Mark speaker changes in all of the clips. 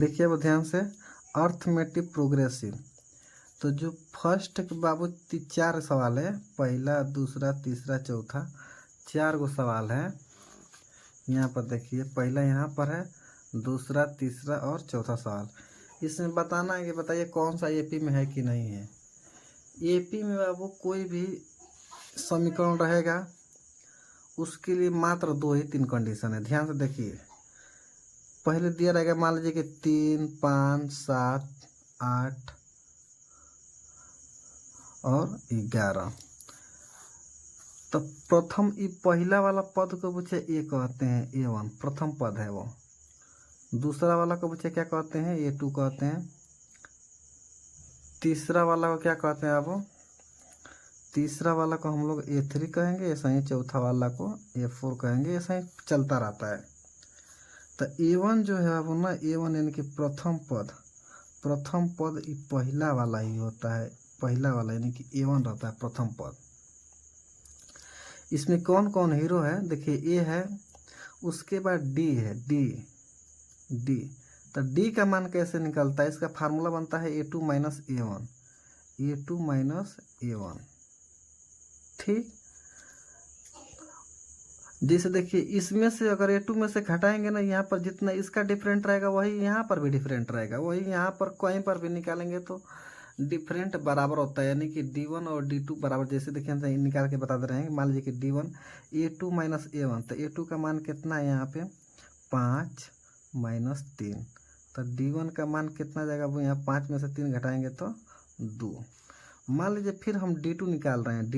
Speaker 1: देखिए अब ध्यान से, अर्थमेटिक प्रोग्रेसिव। तो जो फर्स्ट के बाबू 4 सवाल है, पहला दूसरा तीसरा चौथा, 4 गो सवाल है। यहाँ पर देखिए पहला यहाँ पर है, दूसरा तीसरा और चौथा सवाल। इसमें बताना है कि बताइए कौन सा एपी में है कि नहीं है। एपी में बाबू कोई भी समीकरण रहेगा उसके लिए मात्र 2 ही 3 कंडीशन है। ध्यान से देखिए, पहले दिया रहेगा मान लीजिए कि 3, 5, 7, 8 और 11। तो प्रथम ये पहला वाला पद को पूछे ए कहते हैं A1, प्रथम पद है वो। दूसरा वाला को पूछे क्या कहते हैं, A2 कहते हैं। तीसरा वाला को क्या कहते हैं आप, तीसरा वाला को हम लोग A3 कहेंगे। ऐसा ही चौथा वाला को A4 कहेंगे। ऐसा ही चलता रहता है। तो A1 जो है वो ना, A1 यानी कि प्रथम पद ये पहला वाला ही होता है। पहला वाला यानी कि A1 रहता है प्रथम पद। इसमें कौन कौन हीरो है देखिए, ए है, उसके बाद डी है, डी। तो डी का मान कैसे निकलता है, इसका फार्मूला बनता है A2 minus A1, A2 minus A1। ठीक, जैसे देखिए इसमें से अगर A2 में से घटाएंगे ना, यहाँ पर जितना इसका डिफरेंट रहेगा वही यहाँ पर भी डिफरेंट रहेगा, वही यहाँ पर कहीं पर भी निकालेंगे तो डिफरेंट बराबर होता है। यानी कि D1 और D2 बराबर। जैसे देखिए निकाल के बता दे रहे हैं, मान लीजिए कि D1 A2 माइनस A1, तो A2 का मान कितना है यहाँ पे 5 माइनस 3। तो D1 का मान कितना जाएगा वो, यहाँ 5 में से 3 घटाएंगे तो 2। मान लीजिए फिर हम D2 निकाल रहे हैं,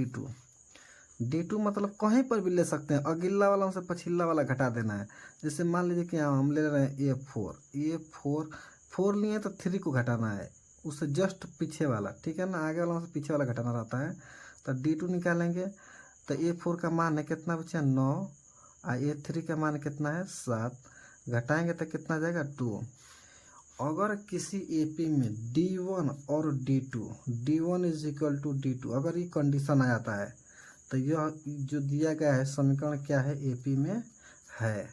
Speaker 1: D2 मतलब कहीं पर भी ले सकते हैं, अगिला वाला से पछिला वाला घटा देना है। जैसे मान लीजिए कि हम ले रहे हैं A4 लिए तो 3 को घटाना है, उससे जस्ट पीछे वाला, ठीक है ना, आगे वाला से पीछे वाला घटाना रहता है। तो D2 निकालेंगे तो A4 का मान है कितना बचा 9 और A3 का मान कितना है 7, घटाएंगे तो कितना जाएगा 2। अगर किसी एपी में D1 और D1 is equal to D2, अगर ये कंडीशन आ जाता है तो यह जो दिया गया है समीकरण क्या है, एपी में है।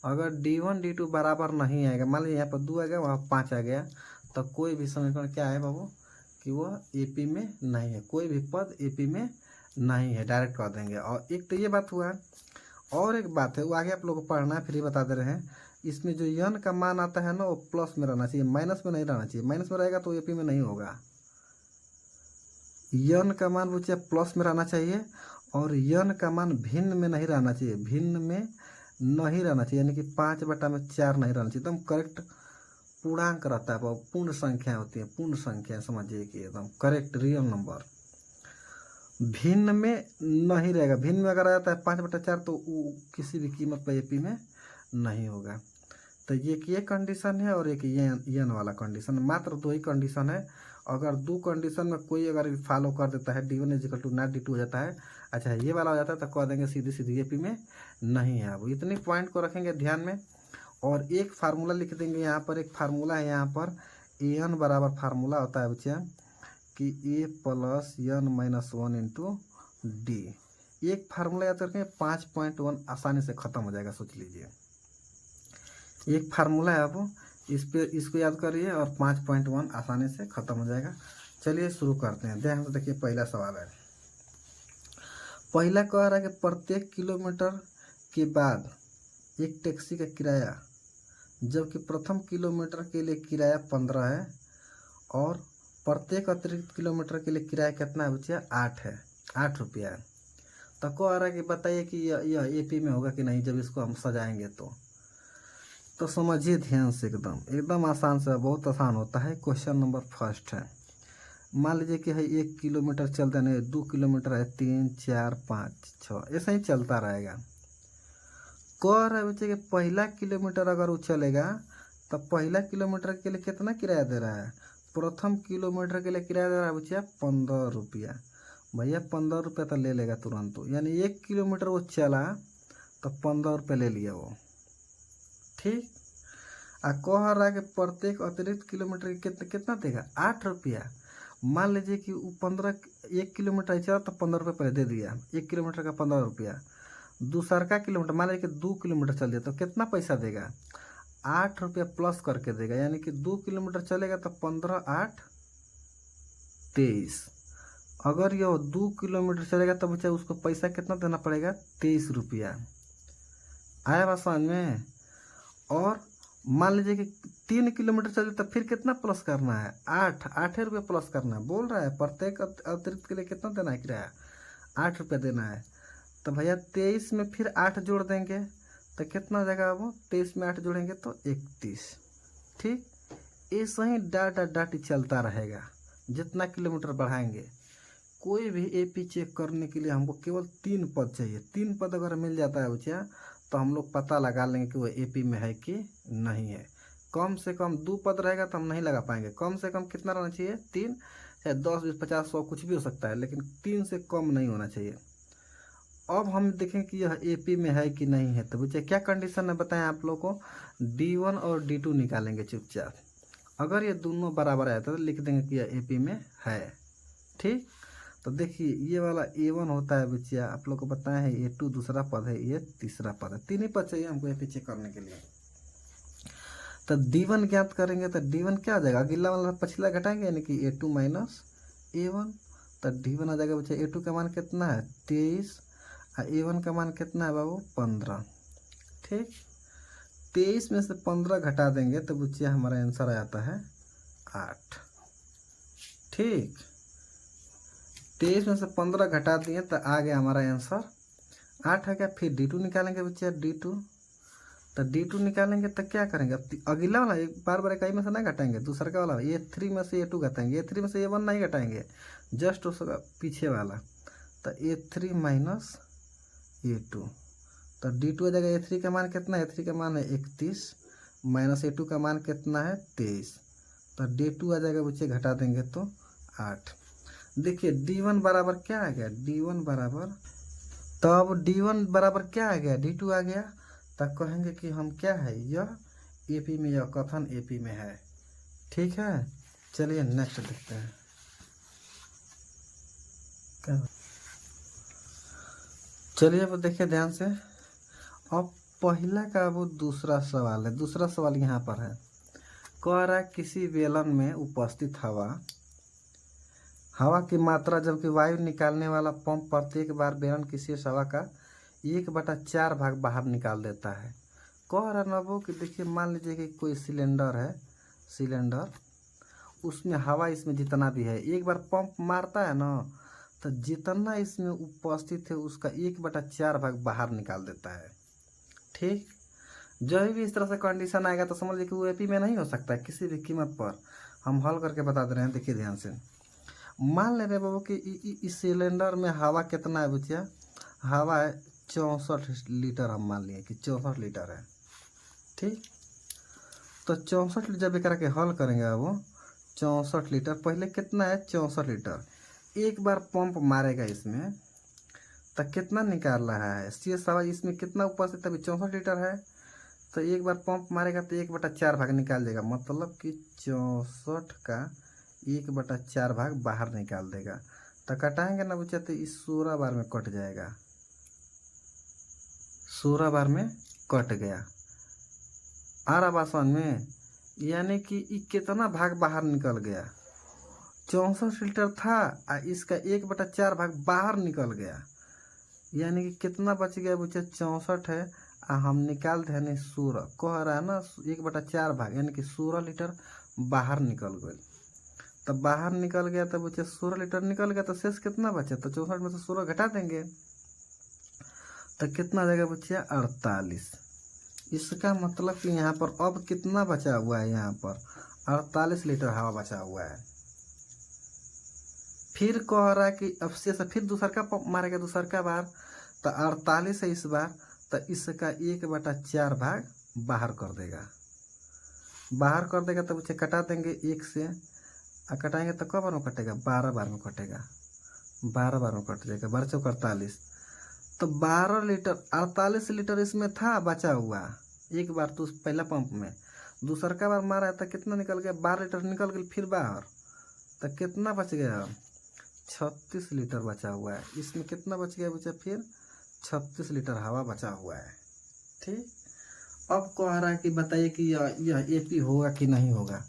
Speaker 1: अगर D1 D2 बराबर नहीं आएगा, मान लीजिए यहाँ पर 2 आ गया वहाँ 5 आ गया, तो कोई भी समीकरण क्या है बाबू कि वह एपी में नहीं है, कोई भी पद एपी में नहीं है, डायरेक्ट कर देंगे। और एक तो ये बात हुआ, और एक बात है वो आगे आप लोग को पढ़ना है, फिर ही बता दे रहे हैं। इसमें जो यन का मान आता है ना वो प्लस में रहना चाहिए, माइनस में नहीं रहना चाहिए। माइनस में रहेगा तो एपी में नहीं होगा। यन का मान पूछे प्लस में रहना चाहिए, और यन का मान भिन्न में नहीं रहना चाहिए, भिन्न में नहीं रहना चाहिए, यानी कि 5/4 नहीं रहना चाहिए। एकदम करेक्ट पूर्णांक रहता है, पूर्ण संख्या होती है, पूर्ण संख्या समझिए कि एकदम करेक्ट रियल नंबर। भिन्न में नहीं रहेगा, भिन्न में अगर आ जाता है 5/4 तो वो किसी भी कीमत पर एपी में नहीं होगा। तो ये कंडीशन है और एक यन वाला कंडीशन, मात्र 2 ही कंडीशन है। अगर 2 कंडीशन में कोई अगर फॉलो कर देता है, D1 is equal to not D2 हो जाता है, अच्छा ये वाला हो जाता है, तो कह देंगे सीधी एपी में नहीं है। अब इतनी पॉइंट को रखेंगे ध्यान में, और एक फार्मूला लिख देंगे यहाँ पर। एक फार्मूला है यहाँ पर, AN बराबर फार्मूला होता है बच्चा कि A plus N minus 1 into D। एक फार्मूला याद करके 5.1 आसानी से ख़त्म हो जाएगा, सोच लीजिए। एक फार्मूला है, अब इसको याद करिए और 5.1 आसानी से ख़त्म हो जाएगा। चलिए शुरू करते हैं। ध्यान से देखिए, पहला सवाल है। पहला कह रहा है कि प्रत्येक किलोमीटर के बाद एक टैक्सी का किराया, जबकि प्रथम किलोमीटर के लिए किराया 15 है और प्रत्येक अतिरिक्त किलोमीटर के लिए किराया कितना है बच्चा 8 है, 8 रुपया है। तो कह रहा है कि बताइए कि यह एपी में होगा कि नहीं जब इसको हम सजाएंगे तो समझिए ध्यान से, एकदम आसान से, बहुत आसान होता है। क्वेश्चन नंबर फर्स्ट है, मान लीजिए कि है 1 किलोमीटर चलता नहीं, 2 किलोमीटर है, 3, 4, 5, 6, ऐसा ही चलता रहेगा। कह रहा है बच्चे कि पहला किलोमीटर अगर वो चलेगा तो पहला किलोमीटर के लिए कितना किराया दे रहा है, प्रथम किलोमीटर के लिए किराया दे रहा है बच्चा 15 रुपया। भैया 15 रुपया तो ले लेगा तुरंत, यानी 1 किलोमीटर वो चला तो 15 रुपये ले लिया वो, ठीक। कह रहा है कि प्रत्येक अतिरिक्त किलोमीटर कितना देगा 8 रुपया। मान लीजिए कि वो 1 किलोमीटर चला तो 15 रुपये पहले दे दिया, 1 किलोमीटर का 15 रुपया। दूसरा का किलोमीटर मान लीजिए कि 2 किलोमीटर चल दिया तो कितना पैसा देगा, 8 रुपया प्लस करके देगा, यानी कि 2 किलोमीटर चलेगा तो 15 8 23। अगर ये 2 किलोमीटर चलेगा तो बच्चा उसको पैसा कितना देना पड़ेगा, 23 रुपया। आया बात समझ में। और मान लीजिए कि 3 किलोमीटर चले तो फिर कितना प्लस करना है, 8 रुपये प्लस करना है। बोल रहा है प्रत्येक अतिरिक्त के लिए कितना देना है किराया, 8 रुपया देना है। तो भैया 23 में फिर 8 जोड़ देंगे तो कितना हो जाएगा, वो 23 में 8 जोड़ेंगे तो 31। ठीक, ऐसा ही डाटा डाटी चलता रहेगा जितना किलोमीटर बढ़ाएंगे। कोई भी एपी चेक करने के लिए हमको केवल 3 पद चाहिए। 3 पद अगर मिल जाता है बच्चा तो हम लोग पता लगा लेंगे कि वो एपी में है कि नहीं है। कम से कम 2 पद रहेगा तो हम नहीं लगा पाएंगे। कम से कम कितना रहना चाहिए, 3, चाहे 10 20 50 100 कुछ भी हो सकता है, लेकिन 3 से कम नहीं होना चाहिए। अब हम देखें कि यह एपी में है कि नहीं है। तो बच्चे क्या कंडीशन है बताएं आप लोग को, D1 और D2 निकालेंगे चुपचाप। अगर ये दोनों बराबर है तो लिख देंगे कि यह एपी में है। ठीक, तो देखिए ये वाला A1 होता है बच्चिया, आप लोग को बताया है। A2 दूसरा पद है, ये तीसरा पद है। 3 ही पद चाहिए हमको एपी चेक करने के लिए। तो D1 ज्ञात करेंगे तो D1 क्या आ जाएगा, अगला वाला पिछला घटाएंगे यानी कि A2 माइनस A1। तो D1 आ जाएगा बच्चा, A2 का मान कितना है 23 और A1 का मान कितना है बाबू 15। ठीक, 23 में से 15 घटा देंगे तो बच्चिया हमारा आंसर आ जाता है 8। ठीक, 23 में से 15 घटा दिए तो आ गया हमारा आंसर 8 है क्या। फिर D2 निकालेंगे बच्चे, D2। तो D2 निकालेंगे तो क्या करेंगे, अब अगला वाला एक बार इकाई में से नहीं घटाएंगे, दूसरा का वाला A3 में से A2 घटाएंगे, A3 में से A1 नहीं घटाएंगे, जस्ट उसका पीछे वाला। तो A3 माइनस A2। तो D2 आ जाएगा, A3 का मान कितना है, A3 का मान है 31 माइनस A2 का मान कितना है 23। तो D2 आ जाएगा बच्चे, घटा देंगे तो 8। देखिए D1 बराबर क्या आ गया, D1 बराबर, तब D1 बराबर क्या आ गया, D2 आ गया। तब कहेंगे कि हम क्या है, यह एपी में, यह कथन एपी में है। ठीक है, चलिए नेक्स्ट देखते हैं। चलिए अब देखिए ध्यान से। अब पहला का वो दूसरा सवाल है। दूसरा सवाल यहाँ पर है, कह रहा है किसी बेलन में उपस्थित हवा की मात्रा, जबकि वायु निकालने वाला पंप प्रत्येक बार बेलन की शेष हवा का 1/4 भाग बाहर निकाल देता है। कह रहा ना वो कि देखिए मान लीजिए कि कोई सिलेंडर है, सिलेंडर, उसमें हवा इसमें जितना भी है, एक बार पंप मारता है ना तो जितना इसमें उपस्थित है उसका 1/4 भाग बाहर निकाल देता है। ठीक, जब भी इस तरह से कंडीशन आएगा तो समझ लीजिए कि वो एपी में नहीं हो सकता है किसी भी कीमत पर। हम हल करके बता दे रहे हैं, देखिए ध्यान से। मान ले रहे बाबू कि इस सिलेंडर में हवा कितना है बच्चिया, हवा है 64 लीटर। हम मान लिए कि 64 लीटर है। ठीक, तो 64 लीटर जब एक के हल करेंगे बाबू, 64 लीटर, पहले कितना है 64 लीटर, एक बार पंप मारेगा इसमें तो कितना निकाल रहा है, शेष हवा इसमें कितना उपस्थित, अभी 64 लीटर है। तो एक बार पंप मारेगा तो 1/4 भाग निकाल देगा, मतलब कि 64 का 1/4 भाग बाहर निकाल देगा। तो कटाएंगे ना बच्चा तो इस 16 बार में कट जाएगा, 16 बार में कट गया। आ रहा बात समझ में, यानी कि कितना भाग बाहर निकल गया, 64 लीटर था और इसका 1/4 भाग बाहर निकल गया, यानी कि कितना बच गया बच्चा 64 है और हम निकाल दे यानी 16। कह रहा है ना 1/4 भाग, यानी कि 16 लीटर बाहर निकल गए। तब बाहर निकल गया तो बच्चे 16 लीटर निकल गया, तो शेष कितना बचा, तो 64 में से 16 घटा देंगे तो कितना देगा बच्चे 48। इसका मतलब कि यहाँ पर अब कितना बचा हुआ है, यहाँ पर 48 लीटर हवा बचा हुआ है। फिर कह रहा है कि अब से फिर दूसरा का पंप मारेगा, दूसरा का बार, तो 48 है इस बार, तो इसका 1/4 भाग बाहर कर देगा। बाहर कर देगा तो बच्चे कटा देंगे 1 से, और कटाएंगे तो कब बार में कटेगा, 12 बार में कटेगा, 12 बार में कट जाएगा, 12 चौक 48। तो 12 लीटर, 48 लीटर इसमें था बचा हुआ एक बार, तो पहला पंप में, दूसरा का बार मारा है तो कितना निकल गया, 12 लीटर निकल गया फिर बाहर, तो कितना बच गया 36 लीटर बचा हुआ है। इसमें कितना बच गया बचा, फिर 36 लीटर हवा बचा हुआ है। ठीक, अब कह रहा है कि बताइए कि यह एपी होगा कि नहीं होगा।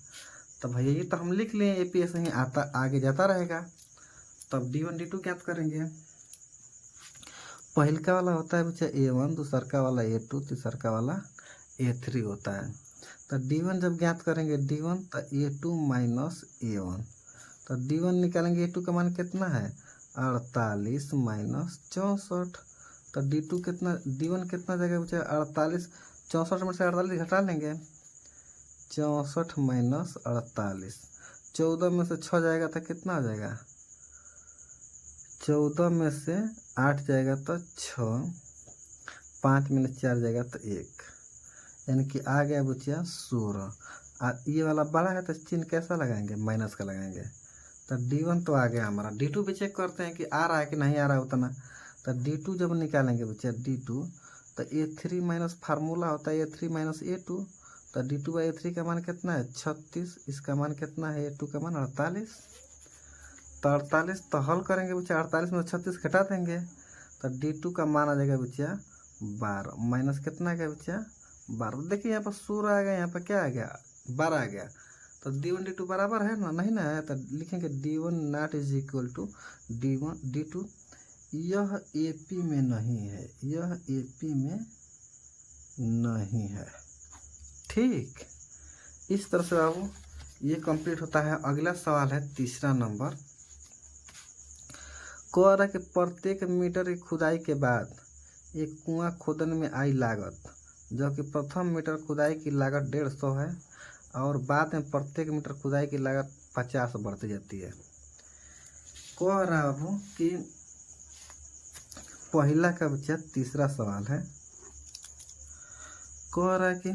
Speaker 1: तो भैया ये तो हम लिख लें, एपी ऐसे ही आता आगे जाता रहेगा। तब D1 D2 ज्ञात करेंगे। पहलका वाला होता है बच्चा A1, दूसरका वाला A2, तीसरका वाला A3 होता है। तो D1 जब ज्ञात करेंगे D1 तो A2 माइनस A1, तो D1 निकालेंगे। A2 का मान कितना है 48 माइनस 64। तो D2 कितना, D1 कितना जाएगा बच्चा 48, 64 में से 48 घटा लेंगे, 64 माइनस 48, 14 में से 6 जाएगा तो कितना हो जाएगा, 14 में से 8 जाएगा तो 6, 5 में 4 जाएगा तो 1, यानी कि आ गया बच्चा 16। ये वाला बड़ा है तो चिन्ह कैसा लगाएंगे, माइनस का लगाएंगे। तो D1 तो आ गया हमारा। D2 भी चेक करते हैं कि आ रहा है कि नहीं आ रहा है उतना। तो D2 जब निकालेंगे बच्चा D2, तो A3 माइनस फार्मूला होता है A3 माइनस A2। तो D2 बाई A3 का मान कितना है 36, इसका मान कितना है A2 का मान 48। तो 48 तो हल करेंगे बच्चा, 48 में 36 घटा देंगे तो D2 का मान आ जाएगा बच्चा 12, माइनस कितना आ गया बच्चा 12। देखिए यहाँ पर 16 आ गया, यहाँ पर क्या आ गया 12 आ गया। तो D1 D2 बराबर है ना, नहीं ना है, तो लिखेंगे D1 not is equal to D1 D2। यह AP में नहीं है, यह AP में नहीं है। ठीक, इस तरह से बाबू ये कंप्लीट होता है। अगला सवाल है तीसरा नंबर। कह रहा है कि प्रत्येक मीटर की खुदाई के बाद एक कुआं खोदने में आई लागत, जो कि प्रथम मीटर खुदाई की लागत 150 है और बाद में प्रत्येक मीटर खुदाई की लागत 50 बढ़ती जाती है। कह रहा है बाबू कि पहला का बच्चा तीसरा सवाल है। कह रहा है कि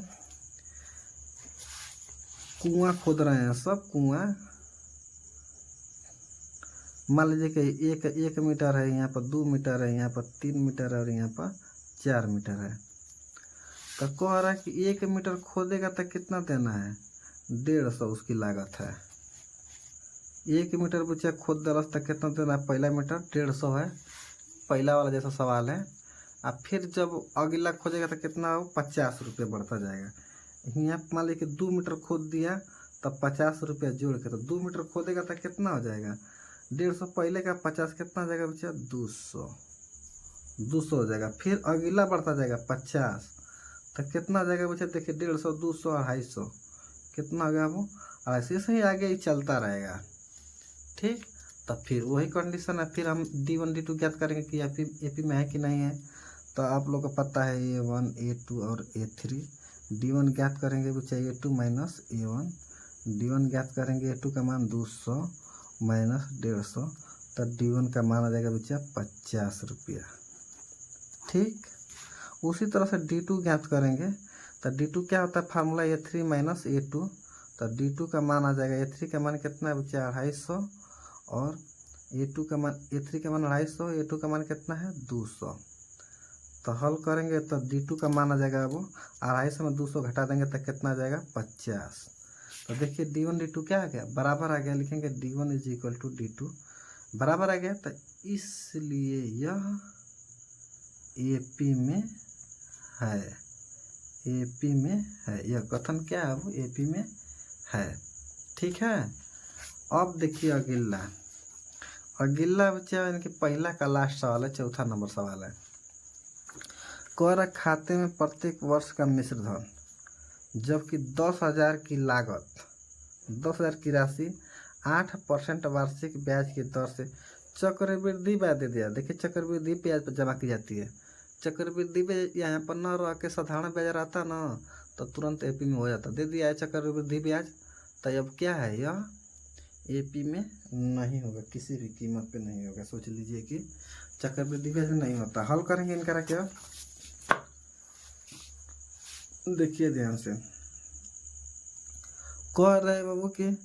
Speaker 1: कुआं खोद रहे हैं, सब कुआं मान लीजिए कि एक मीटर है, यहाँ पर 2 मीटर है, यहाँ पर 3 मीटर है और यहाँ पर 4 मीटर है। तो कह रहा है कि 1 मीटर खोदेगा तो कितना देना है 150, उसकी लागत है। 1 मीटर बच्चा खोद दरस तक कितना देना है, पहला मीटर 150 है, पहला वाला जैसा सवाल है। अब फिर जब अगला खोदेगा तो कितना हो 50 रुपये बढ़ता जाएगा। यहाँ मान लीजिए कि 2 मीटर खोद दिया तब 50 रुपया जोड़ के, तो 2 मीटर खोदेगा तो कितना हो जाएगा 150 पहले का 50 कितना हो जाएगा बच्चा 200 हो जाएगा। फिर अगला बढ़ता जाएगा 50, तो कितना हो जाएगा बच्चा देखिए 150 200 250, कितना हो गया वो 250 से ही आगे ही चलता रहेगा। ठीक, तब फिर वही कंडीशन है, फिर हम D1 D2 ज्ञात करेंगे कि AP में है कि नहीं है। तो आप लोग को पता है A1 A2 और A3। D1 ज्ञात करेंगे बच्चा A2 माइनस A1, D1 ज्ञात करेंगे A2 का मान 200 माइनस 150, तो D1 का मान आ जाएगा बच्चा 50 रुपया। ठीक, उसी तरह से D2 ज्ञात करेंगे। तो D2 क्या होता है फार्मूला A3 माइनस A2। तो D2 का मान आ जाएगा, A3 का मान कितना है बच्चा 250 और A2 का मान, A3 का मान 250, A2 का मान कितना है 200। तो हल करेंगे तो D2 का मान आ जाएगा वो 250 में 200 घटा देंगे तो कितना आ जाएगा 50। तो देखिए D1 D2 क्या आ गया बराबर आ गया, लिखेंगे D1 is equal to D2 बराबर आ गया। तो इसलिए यह AP में है, AP में है, यह कथन क्या है वो AP में है। ठीक है, अब देखिए अगला बच्चा यानी कि पहला का लास्ट सवाल है, चौथा नंबर सवाल है। कह रहा खाते में प्रत्येक वर्ष का मिश्र धन, जबकि 10,000 की लागत, 10,000 की राशि 8% वार्षिक ब्याज की दर से चक्रवृद्धि ब्याज दे दिया। देखिए चक्रवृद्धि ब्याज पर जमा की जाती है। चक्रवृद्धि ब्याज यहाँ पर न रह के साधारण ब्याज रहता ना तो तुरंत AP में हो जाता, दे दिया है चक्रवृद्धि ब्याज। तो अब क्या है यह AP में नहीं होगा, किसी भी कीमत पे नहीं होगा। सोच लीजिए कि चक्रवृद्धि ब्याज में नहीं होता। हल करेंगे इनका क्या, देखिए ध्यान से। कह रहे बाबू कि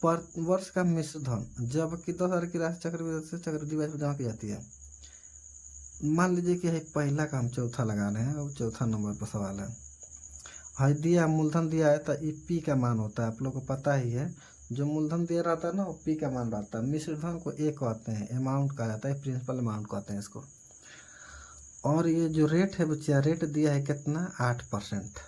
Speaker 1: पर वर्ष का मिश्र धन, जबकि 10,000 की राशि चक्रवृद्धि ब्याज पर जमा की जाती है। मान लीजिए कि पहला का हम चौथा लगा रहे हैं, अब चौथा नंबर पर सवाल है दिया मूलधन दिया है तो P का मान होता है, आप लोग को पता ही है। जो मूलधन दिया रहता है ना वो P का मान रहता है। मिश्र धन को A कहते हैं, अमाउंट कहा जाता है, प्रिंसिपल अमाउंट कहते हैं इसको। और ये जो रेट है बच्चा, रेट दिया है कितना 8%।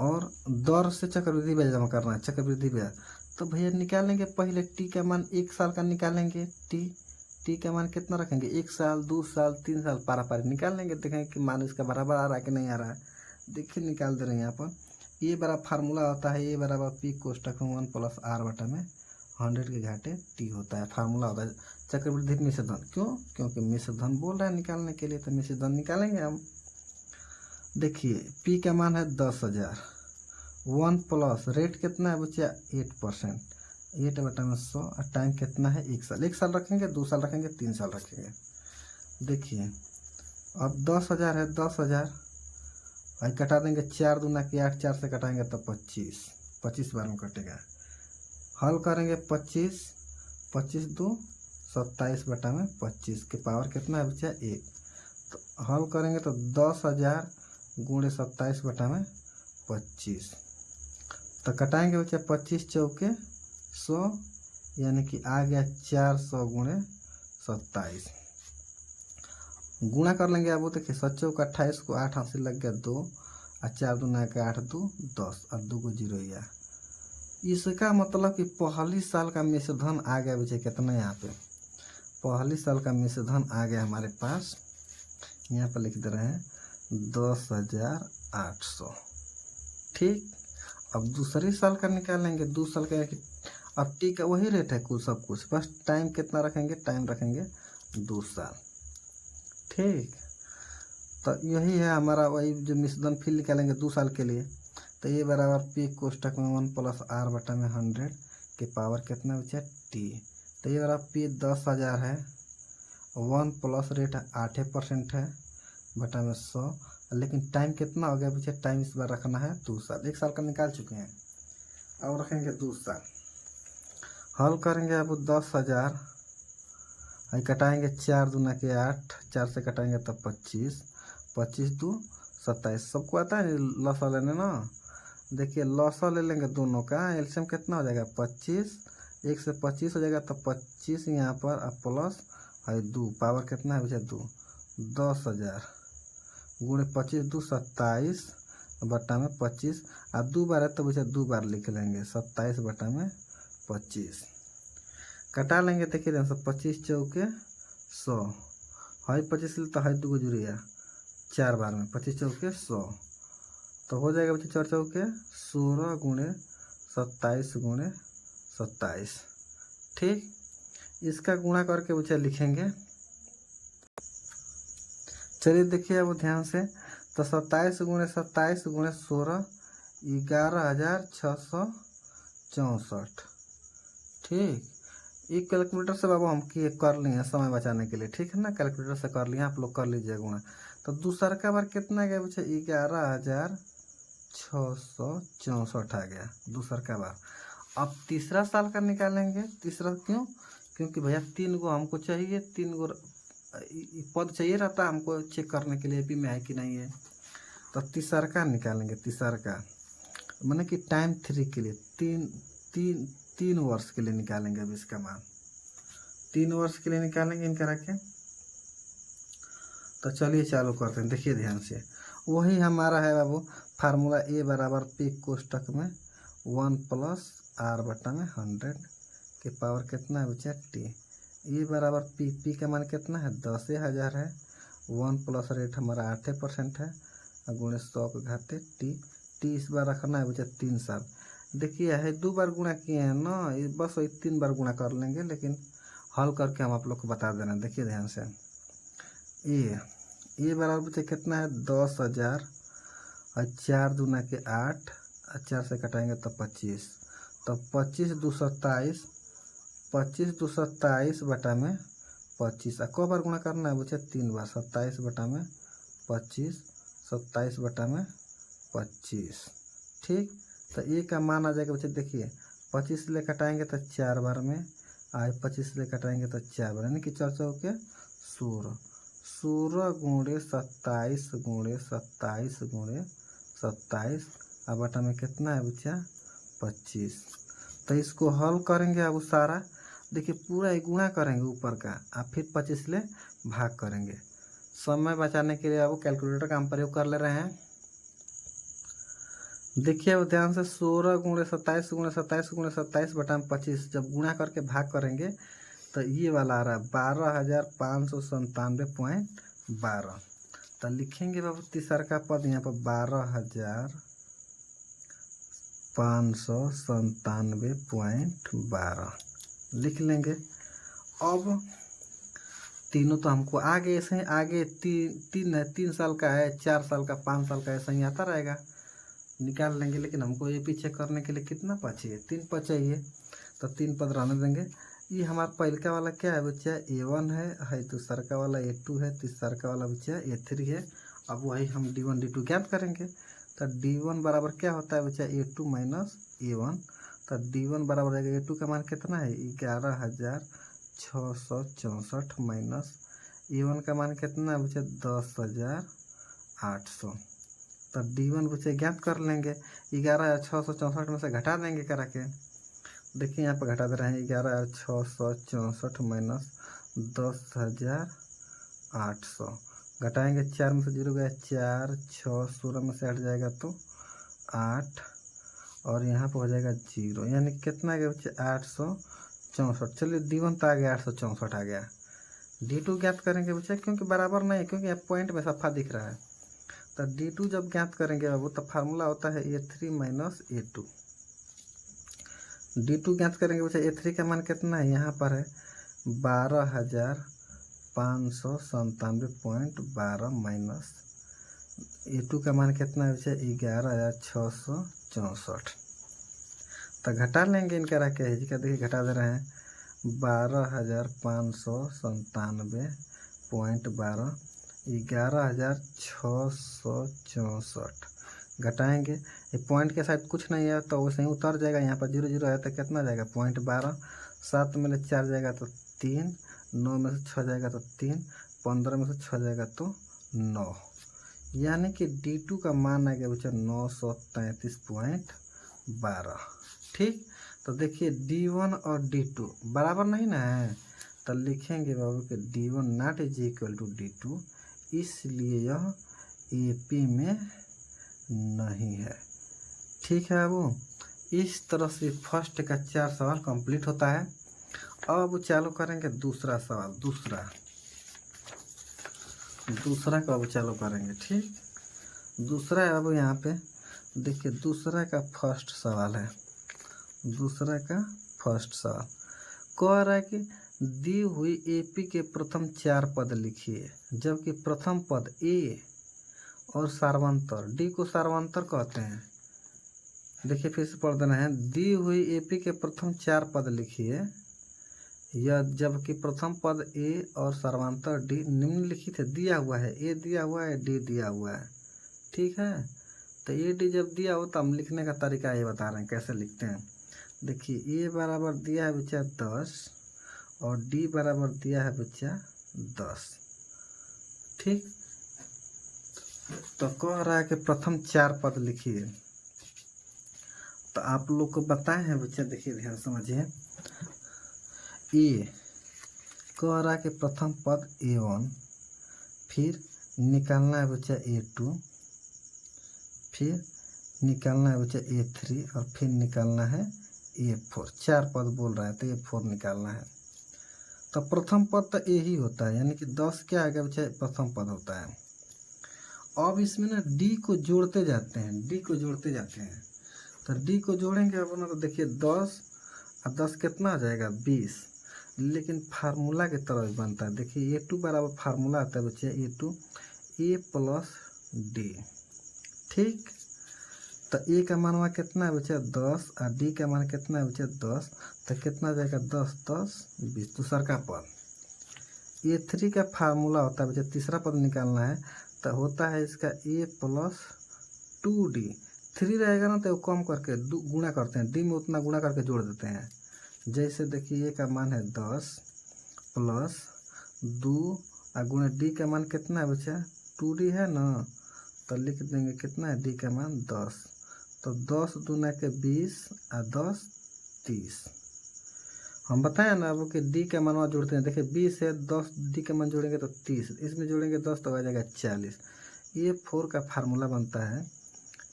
Speaker 1: और दर से चक्रवृद्धि ब्याज जमा करना है, चक्रवृद्धि ब्याज। तो भैया निकालेंगे पहले टी का मान 1 साल का निकालेंगे, टी का मान कितना रखेंगे, 1 साल 2 साल 3 साल पारा पारी निकाल लेंगे, देखेंगे कि मान इसका बराबर आ रहा है कि नहीं आ रहा है। देखिए निकाल दे रहे हैं यहाँ पर। ये बड़ा फार्मूला होता है, ये बराबर पी कोष्टक में 1 + r बटा में 100 के घाटे टी होता है, फार्मूला होता है चक्रवृद्धि मिश्र धन। क्यों? क्योंकि मिश्र धन बोल रहा है निकालने के लिए, तो मिश्र धन निकालेंगे हम। देखिए पी का मान है 10,000, 1 प्लस रेट कितना है बच्चा 8%, 8 बटा में 100, और टाइम कितना है 1 साल। 1 साल रखेंगे, 2 साल रखेंगे, 3 साल रखेंगे। देखिए अब 10,000 है, 10,000 भाई कटा देंगे, 4 दूना की 8, 4 से कटाएंगे तो 25, 25 बार में कटेगा। हल करेंगे 25, 25 2 27 बटा में 25 के पावर कितना है बच्चा 1। तो हल करेंगे तो 10,000 गुणे 27 बटा में 25, तो कटाएंगे बच्चा 25 चौके 100, यानी कि आ गया 400 गुणे 27। गुणा कर लेंगे। अब वो देखिए 7 चौक 28 को 8 हाथ से लग गया 2, और 4 दूना के 8 2 10, और 2 को 0 या। इसका मतलब कि पहली साल का मिश्र धन आ गया बच्चे कितना, यहाँ पे पहली साल का मिश्र धन आ गया हमारे पास, यहाँ पर लिख दे रहे हैं 10,800। ठीक, अब दूसरी साल का निकालेंगे, 2 साल का। अब टी का वही रेट है कुल सब कुछ, बस टाइम कितना रखेंगे, टाइम रखेंगे 2 साल। ठीक, तो यही है हमारा वही जो मिश्र धन फिर निकालेंगे 2 साल के लिए। तो ये बराबर पी कोष्टक में 1 + r बटा में 100 के पावर कितना बचा टी। तो ये बराबर पी 10,000 है, 1 प्लस रेट 8% है बटा में 100, लेकिन टाइम कितना हो गया बच्चे, टाइम इस बार रखना है 2 साल। 1 साल का निकाल चुके हैं, अब रखेंगे 2 साल। हल करेंगे अब 10,000, कटाएंगे 4 दूना के 8, 4 से कटाएंगे तो 25, 25 2 27। सबको आता है लसा लेने ना। देखिए लसा ले लेंगे दोनों का, एलसीएम कितना हो जाएगा 25, 1 से 25 हो जाएगा, तो 25 यहाँ पर अब प्लस है 2, पावर कितना है बच्चा 2, 10,000 गुणे 25 2 27 बटा में 25, अब 2 बार है तो बच्चा 2 बार लिख लेंगे 27 बटा में 25। कटा लेंगे, देखिए 25 चौके 100, है 25 तो है 2 को 0 या 4 बार में 25 चौके 100, तो हो जाएगा बच्चे 4 चौके 16 गुणे 27 गुणे 27। ठीक, इसका गुणा करके बच्चे लिखेंगे। चलिए देखिए अब ध्यान से, तो 27 गुणे 27 गुणे 16 11,664। ठीक, एक कैलकुलेटर से बाबू हम कर लिए समय बचाने के लिए, ठीक है ना, कैलकुलेटर से कर लिया, आप लोग कर लीजिए गुणा। तो दूसरा का बार कितना गया बच्चे 11,664 आ गया दूसरा का बार। अब तीसरा साल का निकालेंगे। तीसरा क्यों? क्योंकि भैया 3 गो हमको चाहिए, 3 गो पद चाहिए रहता हमको चेक करने के लिए भी में है कि नहीं है। तो तीसरा का निकालेंगे, तीसरा का माने कि टाइम 3 के लिए, 3 वर्ष के लिए निकालेंगे। अब इसका मान 3 वर्ष के लिए निकालेंगे इनका रखें। तो चलिए चालू करते हैं, देखिए ध्यान से। वही हमारा है बाबू फार्मूला, ए बराबर पी कोष्टक में 1 + r बटा में 100 के पावर कितना है बच्चा टी। ए बराबर पी का मान कितना है 10,000 है, 1 प्लस रेट हमारा 8% है, गुणे 100 के घाते टी इस बार रखना है बच्चा 3 साल। देखिए है 2 बार गुणा किए हैं ना, बस वही 3 बार गुणा कर लेंगे, लेकिन हल करके हम आप लोग को बता देना। देखिए ध्यान से, ये बराबर बच्चे कितना है 10,000, और 4 दूना के 8, और 4 से कटाएंगे तो 25, तो 25 2 27, 25 2 27 बटा में 25। को बार गुणा करना है बच्चे 3 बार, 27 बटा में 25, 27 बटा में 25। ठीक, तो ए का मान आ जाएगा बच्चे, देखिए 25 ले कटाएंगे तो 4 बार में, 25 ले कटाएंगे तो 4 बार, यानी कि 4 चौके 16, 16 गुणे 27 गुणे 27 गुणे 27, अब बटा में कितना है बच्चा 25। तो इसको हल करेंगे। अब सारा देखिए पूरा गुणा करेंगे ऊपर का, अब फिर 25 ले भाग करेंगे। समय बचाने के लिए अब कैलकुलेटर का हम प्रयोग कर ले रहे हैं। देखिए अब ध्यान से 16 गुणे 27 गुणे 27 गुणे 27 बटा 25 जब गुणा करके भाग करेंगे तो ये वाला आ रहा है 12,597.12। तो लिखेंगे बाबू तीसरा का पद यहाँ पर 12,597.12 लिख लेंगे। अब तीनों तो हमको आगे ऐसे ही आगे तीन है, 3 साल का है, 4 साल का, 5 साल का, ऐसा ही आता रहेगा, निकाल लेंगे। लेकिन हमको ये पीछे करने के लिए कितना पद चाहिए? 3 पद चाहिए, तो 3 पद रहने देंगे। ये हमारा पहलका वाला क्या है बच्चा? A1 है, दूसरा का वाला A2 है, तीसरा का वाला बच्चा A3 है। अब वही हम D1 D2 ज्ञात करेंगे। तो D1 बराबर क्या होता है बच्चा? A2 minus A1। तो D1 बराबर रहेगा A2 का मान कितना है? 11,664 माइनस A1 का मान कितना है बच्चा? 10,800। तो D1 बच्चे ज्ञात कर लेंगे। 11,664 में से घटा देंगे करा के। देखिए यहाँ पर घटा दे रहे हैं 11,664 माइनस 10,800। घटाएंगे 4 में से 0 गया 4, 6, 16 में से 8 जाएगा तो 8 और यहाँ पर हो जाएगा 0, यानी कितना आ गया बच्चे? 864। चलिए D1 तो आ गया 864 आ गया। D2 ज्ञात करेंगे बच्चे, क्योंकि बराबर नहीं, क्योंकि यहाँ पॉइंट में सफ़ा दिख रहा है। तो D2 जब ज्ञात करेंगे बाबू तो फार्मूला होता है A3 माइनस A2। D2 ज्ञात करेंगे बच्चा। A3 का मान कितना है? यहाँ पर है 12,597.12 माइनस A2 का मान कितना है बच्चा? 11,664। तो घटा लेंगे इनका रख के जी का, देखिए घटा दे रहे हैं 12,597.12 11,664 घटाएंगे। ये पॉइंट के साथ कुछ नहीं है तो वैसे ही उतर जाएगा। यहाँ पर 0 0 है तो कितना जाएगा? 0.12। 7 में से 4 जाएगा तो 3, 9 में से 6 जाएगा तो 3, 15 में से 6 जाएगा तो 9, यानी कि D2 का मान आ गया बच्चा 933.12। ठीक, तो देखिए D1 और D2 बराबर नहीं ना है, तो लिखेंगे बाबू कि D1 not is equal to D2, इसलिए यह AP में नहीं है। ठीक है बाबू, इस तरह से फर्स्ट का 4 सवाल कंप्लीट होता है। अब चालू करेंगे दूसरा सवाल। दूसरा का अब चालू करेंगे। ठीक, दूसरा है अब यहाँ पे देखिए, दूसरा का फर्स्ट सवाल है। दूसरा का फर्स्ट सवाल कह रहा है कि दी हुई AP के प्रथम 4 पद लिखिए, जबकि प्रथम पद A और सार्वंतर D को सार्वंतर कहते हैं। देखिए फिर से पढ़ देना है। दी हुई AP के प्रथम 4 पद लिखिए, यह जबकि प्रथम पद A और सार्वंतर D निम्नलिखित है। दिया हुआ है, A दिया हुआ है, D दिया हुआ है। ठीक है, तो AD जब दिया हो तो हम लिखने का तरीका ये बता रहे हैं कैसे लिखते हैं। देखिए A बराबर दिया है बच्चा 10 और D बराबर दिया है बच्चा 10। ठीक, तो कह रहा है कि प्रथम 4 पद लिखिए। तो आप लोग को बताए हैं बच्चा, देखिए ध्यान समझिए। A कह रहा है कि प्रथम पद A1, फिर निकालना है बच्चा A2, फिर निकालना है बच्चा A3 और फिर निकालना है A4। 4 पद बोल रहा है तो A4 निकालना है। तो प्रथम पद तो A ही होता है, यानी कि 10 क्या आएगा बच्चा? प्रथम पद होता है। अब इसमें ना D को जोड़ते जाते हैं, D को जोड़ते जाते हैं। तो D को जोड़ेंगे अपन तो देखिए 10 और 10 कितना आ जाएगा? 20। लेकिन फार्मूला की तरह बनता है। देखिए A2 बराबर फार्मूला आता है बच्चे A2 A प्लस D। ठीक, तो A का मान कितना है बच्चा? 10 और D का मान कितना है बच्चा? 10। तो कितना जाएगा? 10 10 20। दूसरा का पद A3 का फार्मूला होता है बच्चा, तीसरा पद निकालना है तो होता है इसका A प्लस 2D। 3 रहेगा ना तो कम करके गुणा करते हैं, D में उतना गुणा करके जोड़ देते हैं। जैसे देखिए A का मान है 10 प्लस 2 और गुणा D का मान कितना है बच्चा? 2D है ना, तो लिख देंगे कितना है D का मान? 10। तो 10 दूना के 20 और 10 30। हम बताएं ना अब कि D का मान जोड़ते हैं। देखिए 20 है, 10 D का मान जोड़ेंगे तो 30, इसमें जोड़ेंगे 10 तो आ जाएगा 40। A4 का फार्मूला बनता है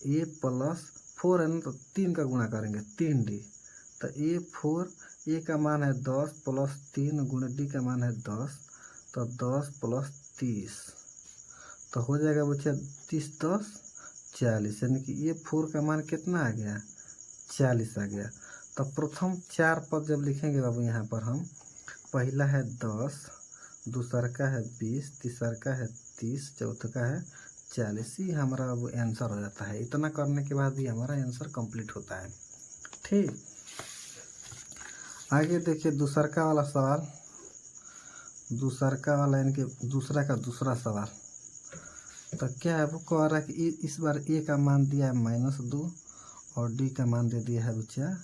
Speaker 1: A प्लस 4 है ना, तो 3 का गुणा करेंगे 3D। तो A4 ए का मान है 10 प्लस 3 गुणे डी का मान है 10, तो 10 प्लस 30 तो हो जाएगा बच्चा 30 10 40, यानी कि A4 का मान कितना आ गया 40 आ गया। तो प्रथम 4 पद जब लिखेंगे बाबू यहाँ पर हम, पहला है 10, दूसरा का है 20, तीसरा का है 30, चौथा का है 40, ही हमारा अब आंसर हो जाता है। इतना करने के बाद भी हमारा आंसर कंप्लीट होता है। ठीक, आगे देखिए दूसरा का वाला सवाल, दूसरा का वाला यानी कि दूसरा का दूसरा सवाल। तो क्या है वो कह रहा है कि इस बार ए का मान दिया है -2 और डी का मान दे दिया है बच्चा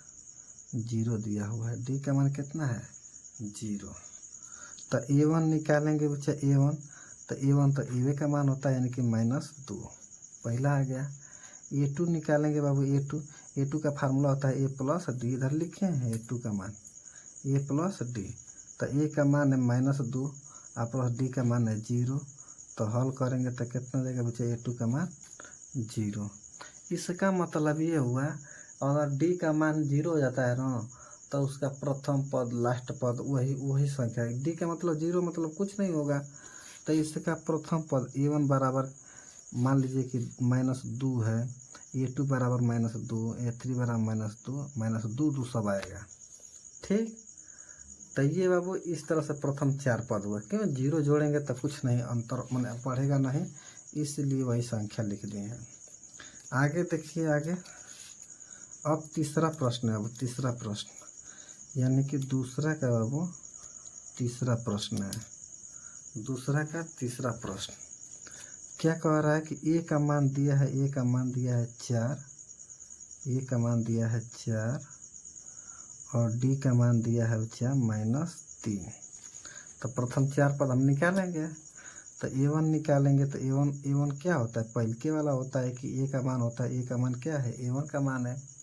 Speaker 1: 0 दिया हुआ है। डी का मान कितना है 0। तो A1 निकालेंगे बच्चा A1, तो A1 तो ए का मान होता है यानी कि -2 पहला आ गया। A2 निकालेंगे बाबू A2 का फार्मूला होता है A प्लस डी, इधर लिखे हैं A2 का मान A प्लस डी। तो ए का मान है -2 और प्लस डी का मान है 0, तो हल करेंगे तो कितना देगा बच्चा A2 का मान 0। इसका मतलब ये हुआ अगर डी का मान 0 हो जाता है ना, तो उसका प्रथम पद लास्ट पद वही संख्या है। डी का मतलब 0 मतलब कुछ नहीं होगा, तो इसका प्रथम पद A1 बराबर मान लीजिए कि -2 है, A2 बराबर -2, A3 बराबर -2 सब आएगा। ठीक, तो ये बाबू इस तरह से प्रथम 4 पद हुआ। क्यों 0 जोड़ेंगे तो कुछ नहीं अंतर मैंने पढ़ेगा नहीं, इसलिए वही संख्या लिख दिए हैं। आगे देखिए, आगे अब तीसरा प्रश्न है। अब तीसरा प्रश्न यानी कि दूसरा का बाबू तीसरा प्रश्न है। दूसरा का तीसरा प्रश्न क्या कह रहा है कि ए का मान दिया है, ए का मान दिया है 4, ए का मान दिया है 4 और डी का मान दिया है बच्चा -3। तो प्रथम 4 पद हम निकालेंगे। तो A1 निकालेंगे तो A1 क्या होता है, पहले वाला होता है कि ए का मान होता है, ए का मान क्या है A1 का मान है।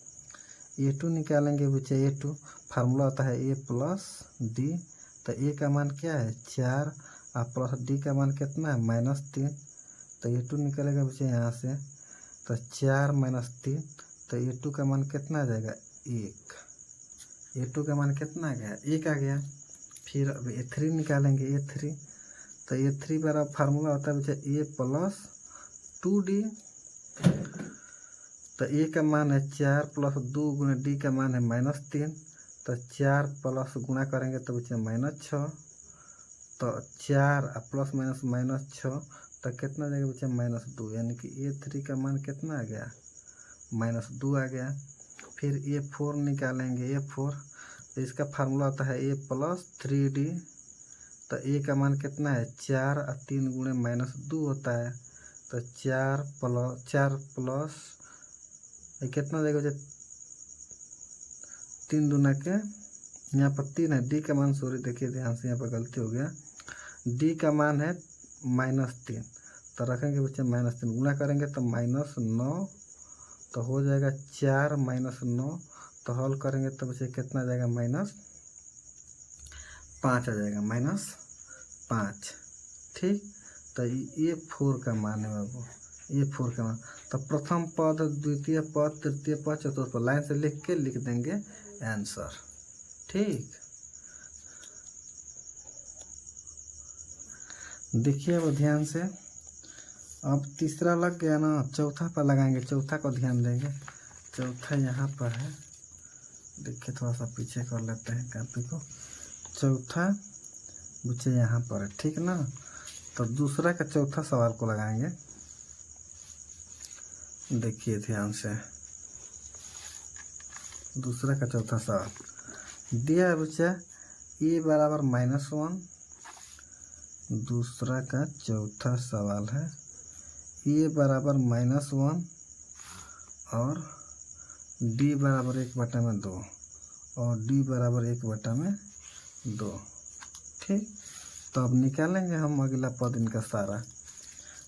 Speaker 1: A2 निकालेंगे बच्चा A2 फार्मूला होता है A प्लस डी। तो ए का मान क्या है 4 और प्लस डी का मान कितना है -3। तो A2 निकलेगा बच्चा यहाँ से, तो 4 -3, तो A2 का मान कितना आ जाएगा 1। A2 का मान कितना आ गया 1 आ गया। फिर अब A3 निकालेंगे A3, तो A3 बराबर फार्मूला होता है बच्चा A प्लस 2D। तो ए का मान है 4 प्लस 2 गुणे डी का मान है -3, तो 4 प्लस गुणा करेंगे तो बच्चा -6, तो 4 प्लस -6 तो कितना जाएगा बच्चा -2, यानी कि A3 का मान कितना आ गया -2 आ गया। फिर A4 निकालेंगे A4, तो इसका फार्मूला होता है A प्लस 3D। तो ए का मान कितना है 4 और 3 गुणे -2 होता है, तो 4 प्लस कितना देगा बच्चा 3 दूना के, यहाँ पर 3 है, डी का मान सॉरी देखिए ध्यान से यहाँ पर गलती हो गया, डी का मान है -3, तो रखेंगे बच्चे -3 गुणा करेंगे तो -9, तो हो जाएगा 4 -9, तो हल करेंगे तो बच्चे कितना जाएगा -5 आ जाएगा -5। ठीक, तो ये 4 का मान है बाबू, ये 4 का मान। तो प्रथम पद, द्वितीय पद, तृतीय पद, चतुर्थ पद लाइन से लिख देंगे आंसर। ठीक, देखिए अब ध्यान से, अब तीसरा लग गया ना, चौथा पर लगाएंगे, चौथा को ध्यान देंगे। चौथा यहाँ पर है, देखिए थोड़ा सा पीछे कर लेते हैं कॉपी को। चौथा बच्चे यहाँ पर है, ठीक ना। तो दूसरा का चौथा सवाल को लगाएंगे, देखिए ध्यान से। दूसरा का चौथा सवाल दिया है बच्चा ए बराबर -1। दूसरा का चौथा सवाल है ए बराबर -1 और डी बराबर 1/2 और डी बराबर 1/2। ठीक, तो अब निकालेंगे हम अगला पद इनका सारा।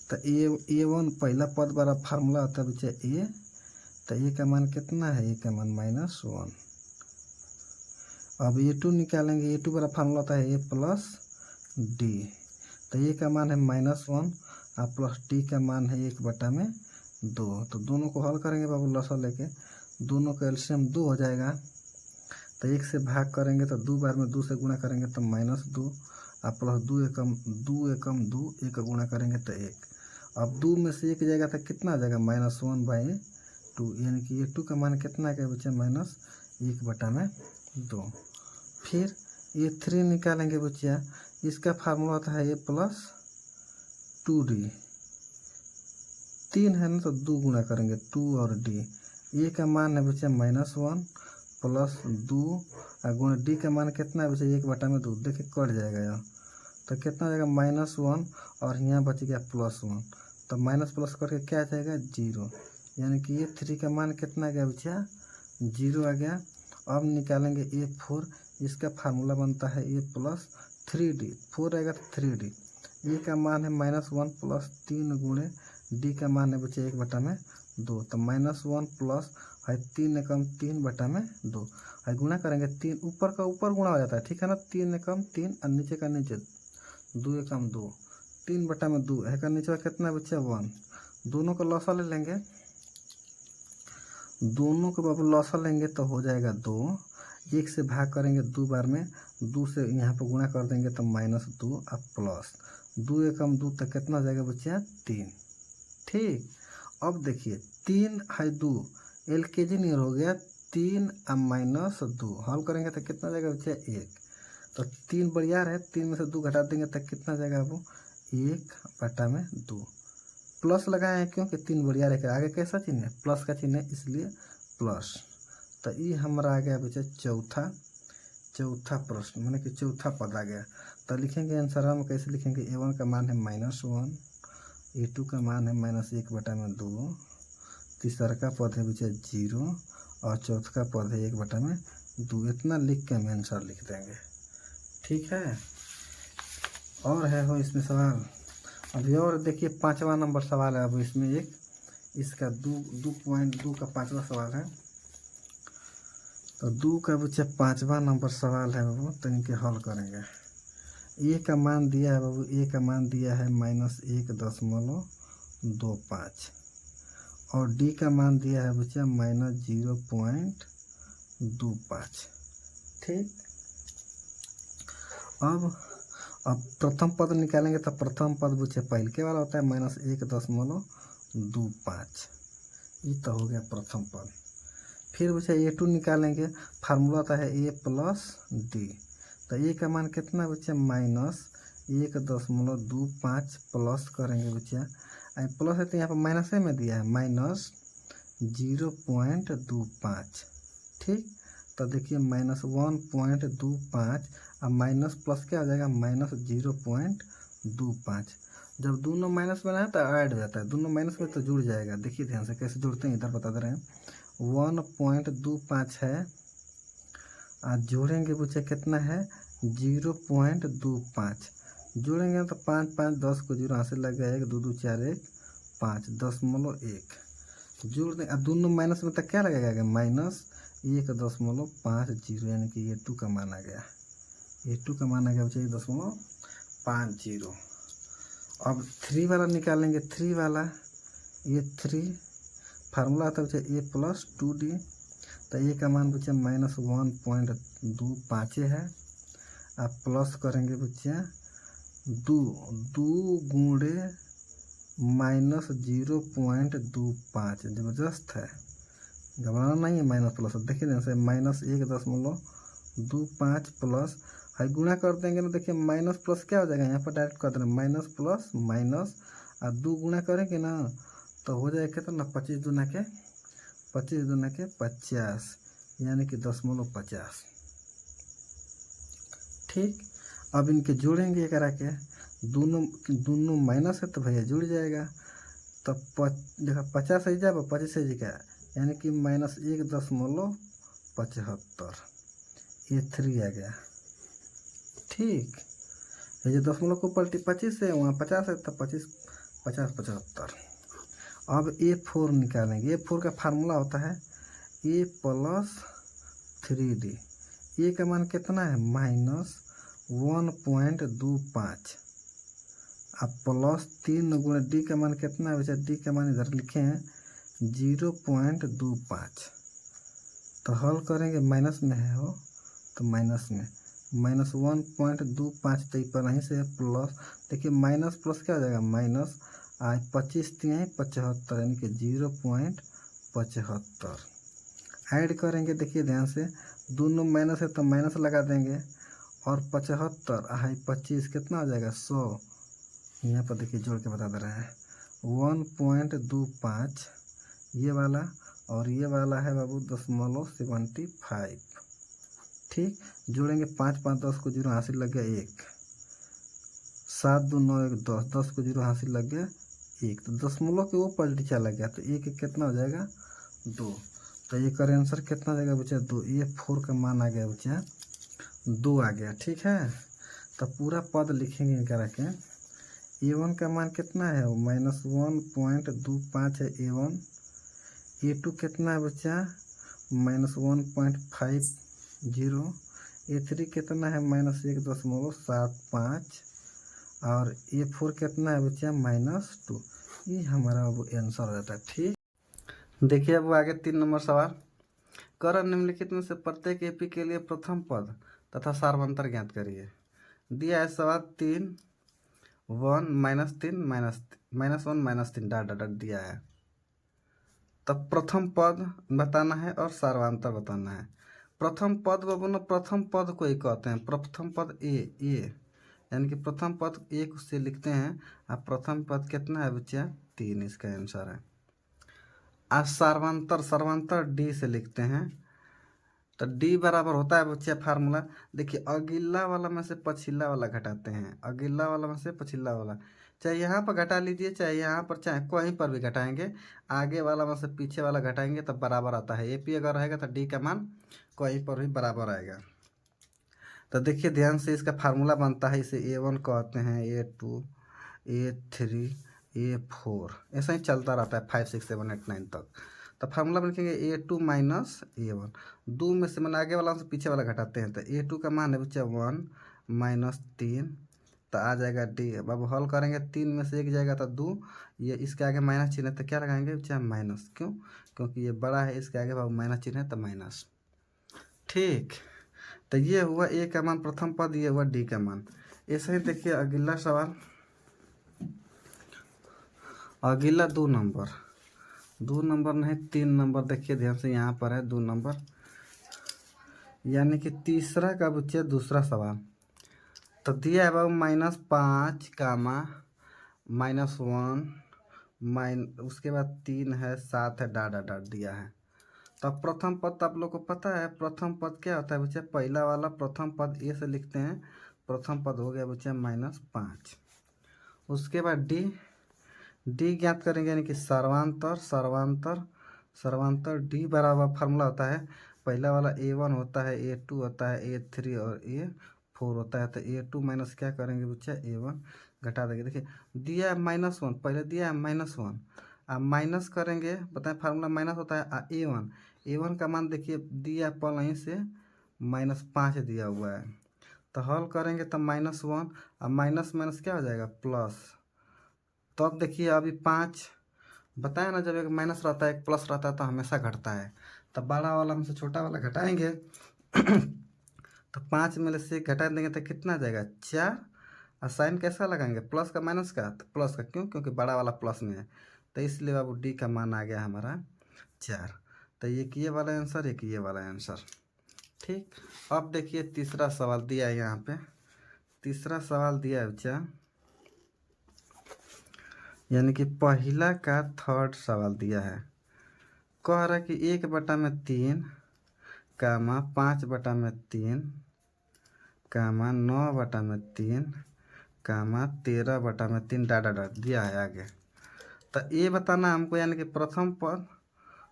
Speaker 1: तो A1 पहला पद बड़ा फार्मूला होता है बच्चा ए, तो ए का मान कितना है, ए का मान -1। अब A2 निकालेंगे, A2 बड़ा फार्मूला होता है ए प्लस डी। तो ए का मान है -1 और प्लस डी का मान है 1/2। 2। तो दोनों को हल करेंगे बाबू लसा लेके, दोनों का एलसीएम 2 हो जाएगा। तो 1 से भाग करेंगे तो 2 बार में 2 से गुणा करेंगे तो -2 और प्लस 2 एकम 2 1 गुणा करेंगे तो 1। अब 2 में से 1 जाएगा तो कितना आ जाएगा -1/2, यानी कि ये 2 का मान कितना है बच्चे -1/2। फिर ये 3 निकालेंगे बच्चिया, इसका फार्मूला होता है a + 2d। 3 है ना तो 2 गुणा करेंगे 2 और d। a का मान है बच्चा -1 प्लस 2 और गुणा d का मान कितना है बच्चा 1/2। देखिए कट जाएगा यहाँ, तो कितना हो जाएगा -1 और यहाँ बच गया +1। तो माइनस प्लस करके क्या आ जाएगा 0, यानी कि ये 3 का मान कितना आ गया बच्चा 0 आ गया। अब निकालेंगे a4, इसका फार्मूला बनता है a + 3d। 4 आएगा तो 3d। ए का मान है -1 प्लस 3 गुणे डी का मान है बच्चे 1/2। तो -1 प्लस है 3 एकम 3/2 है, गुणा करेंगे 3 ऊपर का ऊपर गुणा हो जाता है, ठीक है ना। 3 एकम 3 और नीचे का नीचे 2 एकम 2, 3/2 है का नीचे कितना बच्चा 1। दोनों का लौसा ले लेंगे, दोनों को बाबू लौसा लेंगे तो हो जाएगा 2। 1 से भाग करेंगे 2 बार में, 2 से यहाँ पर गुणा कर देंगे तो -2 और प्लस 2 एकम 2 तक कितना हो जाएगा बच्चा 3। ठीक, अब देखिए 3 है 2 LKG नियर हो गया, 3 और -2 हल करेंगे तो कितना जाएगा बच्चा 1। तो 3 बरियार है, 3 में से 2 घटा देंगे तो कितना जाएगा वो 1/2। प्लस लगाए हैं क्योंकि 3 बरियार है, आगे कैसा चिन्ह है प्लस का चिन्ह है इसलिए प्लस। तो ये हमारा आ गया बच्चा चौथा प्रश्न, मैंने कि चौथा पद आ गया। तो लिखेंगे आंसर हम कैसे लिखेंगे, a1 का मान है -1, a2 का मान है -1/2, तीसरा का पद है बच्चा 0 और चौथा का पद है 1/2। इतना लिख के हम आंसर लिख देंगे, ठीक है। और है हो इसमें सवाल अभी, और देखिए 5वां नंबर सवाल है। अब इसमें एक इसका 2.2 का 5वां सवाल है। तो 2 का बच्चा 5वां नंबर सवाल है बाबू, तो इनके हल करेंगे। ए का मान दिया है बाबू, ए का मान दिया है -1.25 और डी का मान दिया है बच्चा -0.25। ठीक, अब प्रथम पद निकालेंगे तो प्रथम पद बच्चे पहले के वाला होता है -1.25, ये तो हो गया प्रथम पद। फिर बच्चा a2 निकालेंगे, फार्मूला होता है a + d। तो a का मान कितना बच्चा -1.25 प्लस करेंगे बच्चा, प्लस है तो यहाँ पर माइनस में दिया है -0.25। ठीक, तो देखिए -1.25 और माइनस प्लस क्या हो जाएगा -0.25। जब दोनों माइनस में आए तो ऐड हो जाता है, दोनों माइनस में तो जुड़ जाएगा। देखिए ध्यान से कैसे जुड़ते हैं, इधर बता दे रहे हैं। 1.25 है और जोड़ेंगे बच्चे कितना है 0.25, जोड़ेंगे तो 5 5 10 को 0 हाथ से लग गया 1 2 2 4 1 5 10.1 जोड़ दें। अब दोनों माइनस में तो क्या लगेगा -1.50, यानी कि ये 2 का मान आ गया, ये 2 का मान आ गया बच्चे 1.50। अब 3 वाला निकालेंगे, 3 वाला ये 3 फार्मूला आता है बच्चा a + 2d। तो a का मान बच्चा -1.25 है, आप प्लस करेंगे बच्चा 2 गुणे -0.25। जबरदस्त है, घबराना नहीं है, माइनस प्लस। देखिए जैसे -1.25 प्लस है, गुणा कर देंगे ना, देखिए माइनस प्लस क्या हो जाएगा, यहाँ पर डायरेक्ट कर देना माइनस प्लस माइनस और 2 गुणा करेंगे ना तो हो जाएगा कितना 25 दूना के 50, यानी कि 10.50। ठीक, अब इनके जोड़ेंगे करा के, दोनों माइनस है तो भैया जुड़ जाएगा। तो देखा 50 है जाए 25 है का, यानी कि -1.75, ये 3 आ गया। ठीक, ये जो 10 को पलटी 25 है, वहाँ 50 है तो 25 50 75। अब a4 निकालेंगे, a4 का फार्मूला होता है a + 3d। ए का मान कितना है -1.25 अब प्लस 3 गुणे डी का मान कितना है बच्चा, डी का मान इधर लिखे हैं 0.25। तो हल करेंगे, माइनस में है हो तो माइनस में -1.25, तो पर नहीं से प्लस। देखिए माइनस प्लस क्या हो जाएगा, माइनस 25 3 75, यानी कि 0.75 ऐड करेंगे। देखिए ध्यान से, दोनों माइनस है तो माइनस लगा देंगे, और 75 25 कितना हो जाएगा 100। यहाँ पर देखिए जोड़ के बता दे रहे हैं 1.25 ये वाला, और ये वाला है बाबू 0.75। ठीक, जोड़ेंगे 5 5 10 को 0 हासिल लग गया 1, 7 2 9 1 10, 10 को 0 हासिल लग गया 1, तो दशमलव के वो पलटी चला गया, तो एक कितना हो जाएगा 2। तो ये करें आंसर कितना हो जाएगा बच्चा 2। ये 4 का मान आ गया बच्चा 2 आ गया। ठीक है, तो पूरा पद लिखेंगे इनका रखें। A1 का मान कितना है, -1.25 है A1। A2 कितना है बच्चा, -1.50। A3 कितना है, -1.75। और A4 कितना है बच्चा, -2। ये हमारा अब आंसर हो जाता है। ठीक, देखिए अब आगे 3 नंबर सवाल। कर निम्नलिखित में से प्रत्येक एपी के लिए प्रथम पद तथा सार्वंतर ज्ञात करिए। दिया है सवाल 3 1 -3 -1 -3 डॉट डॉट दिया है। तब प्रथम पद बताना है और सार्वंतर बताना है। प्रथम पद बाबू प्रथम पद को ही कहते हैं, प्रथम पद ए, यानी कि प्रथम पद 1 से लिखते हैं। अब प्रथम पद कितना है बच्चा 3, इसका आंसर है। आज सार्वंतर डी से लिखते हैं, तो डी बराबर होता है बच्चा फार्मूला। देखिए अगिला वाला में से पछिला वाला घटाते हैं, अगिला वाला में से पछिला वाला, चाहे यहाँ पर घटा लीजिए, चाहे यहाँ पर, चाहे कहीं पर भी घटाएंगे, आगे वाला में से पीछे वाला घटाएंगे तब बराबर आता है। एपी अगर रहेगा तो डी का मान कहीं पर भी बराबर आएगा। तो देखिए ध्यान से, इसका फार्मूला बनता है, इसे A1 कहते हैं, A2 A3 A4, ऐसा ही चलता रहता है 5 6 7 8 9 तक। तो फार्मूला में लिखेंगे A2 - A1। 2 में से मैंने आगे वाला से पीछे वाला घटाते हैं, तो A2 का मान है बच्चा 1 -3, तो आ जाएगा डी। अब हल करेंगे, 3 में से 1 जाएगा तो 2, ये इसके आगे माइनस चिन्ह है तो क्या लगाएंगे बच्चा माइनस। क्यों, क्योंकि ये बड़ा है, इसके आगे बाबू माइनस चिन्ह है तो माइनस। ठीक, तो ये हुआ ए का मान प्रथम पद, ये हुआ डी का मान। ऐसे ही देखिए अगला सवाल, अगला 2 नंबर, 2 नंबर नहीं 3 नंबर। देखिए ध्यान से, यहाँ पर है 2 नंबर, यानी कि तीसरा का बच्चे दूसरा सवाल। तो दिया है बाबू -5 कामा -1 उसके बाद 3 है 7 है डॉट डॉट डॉट दिया है। तब प्रथम पद तो आप लोग को पता है, प्रथम पद क्या होता है बच्चे, पहला वाला प्रथम पद ए से लिखते हैं, प्रथम पद हो गया बच्चे -5। उसके बाद डी ज्ञात करेंगे, यानी कि सर्वांतर डी बराबर फार्मूला होता है, पहला वाला A1 होता है, A2 होता है, A3 और A4 होता है। तो A2 माइनस क्या करेंगे बच्चा A1 घटा देंगे। देखिए दिया है -1, पहले दिया है -1, अब माइनस करेंगे, बताएं फार्मूला माइनस होता है A1 का मान देखिए दिया पर नहीं से -5 दिया हुआ है, तो हल करेंगे तो -1, अब माइनस माइनस क्या हो जाएगा प्लस। तो अब देखिए अभी 5 बताया ना, जब एक माइनस रहता है एक प्लस रहता है तो हमेशा घटता है, तो बड़ा वाला में से छोटा वाला घटाएंगे तो 5 में से घटा देंगे तो कितना जाएगा 4। और साइन कैसा लगाएंगे, प्लस का माइनस का, तो प्लस का, क्यों, क्योंकि बड़ा वाला प्लस में है, तो इसलिए बाबू डी का मान आ गया हमारा 4। तो एक ये वाला आंसर, एक ये वाला आंसर। ठीक, अब देखिए तीसरा सवाल दिया है, यहाँ पे तीसरा सवाल दिया है बच्चा, यानी कि पहला का थर्ड सवाल दिया है। कह रहा है कि 1/3 कामा 5/3 कामा 9/3 कामा 13/3 डाटा डाट दिया है आगे। तो ए बताना हमको, यानी कि प्रथम पद,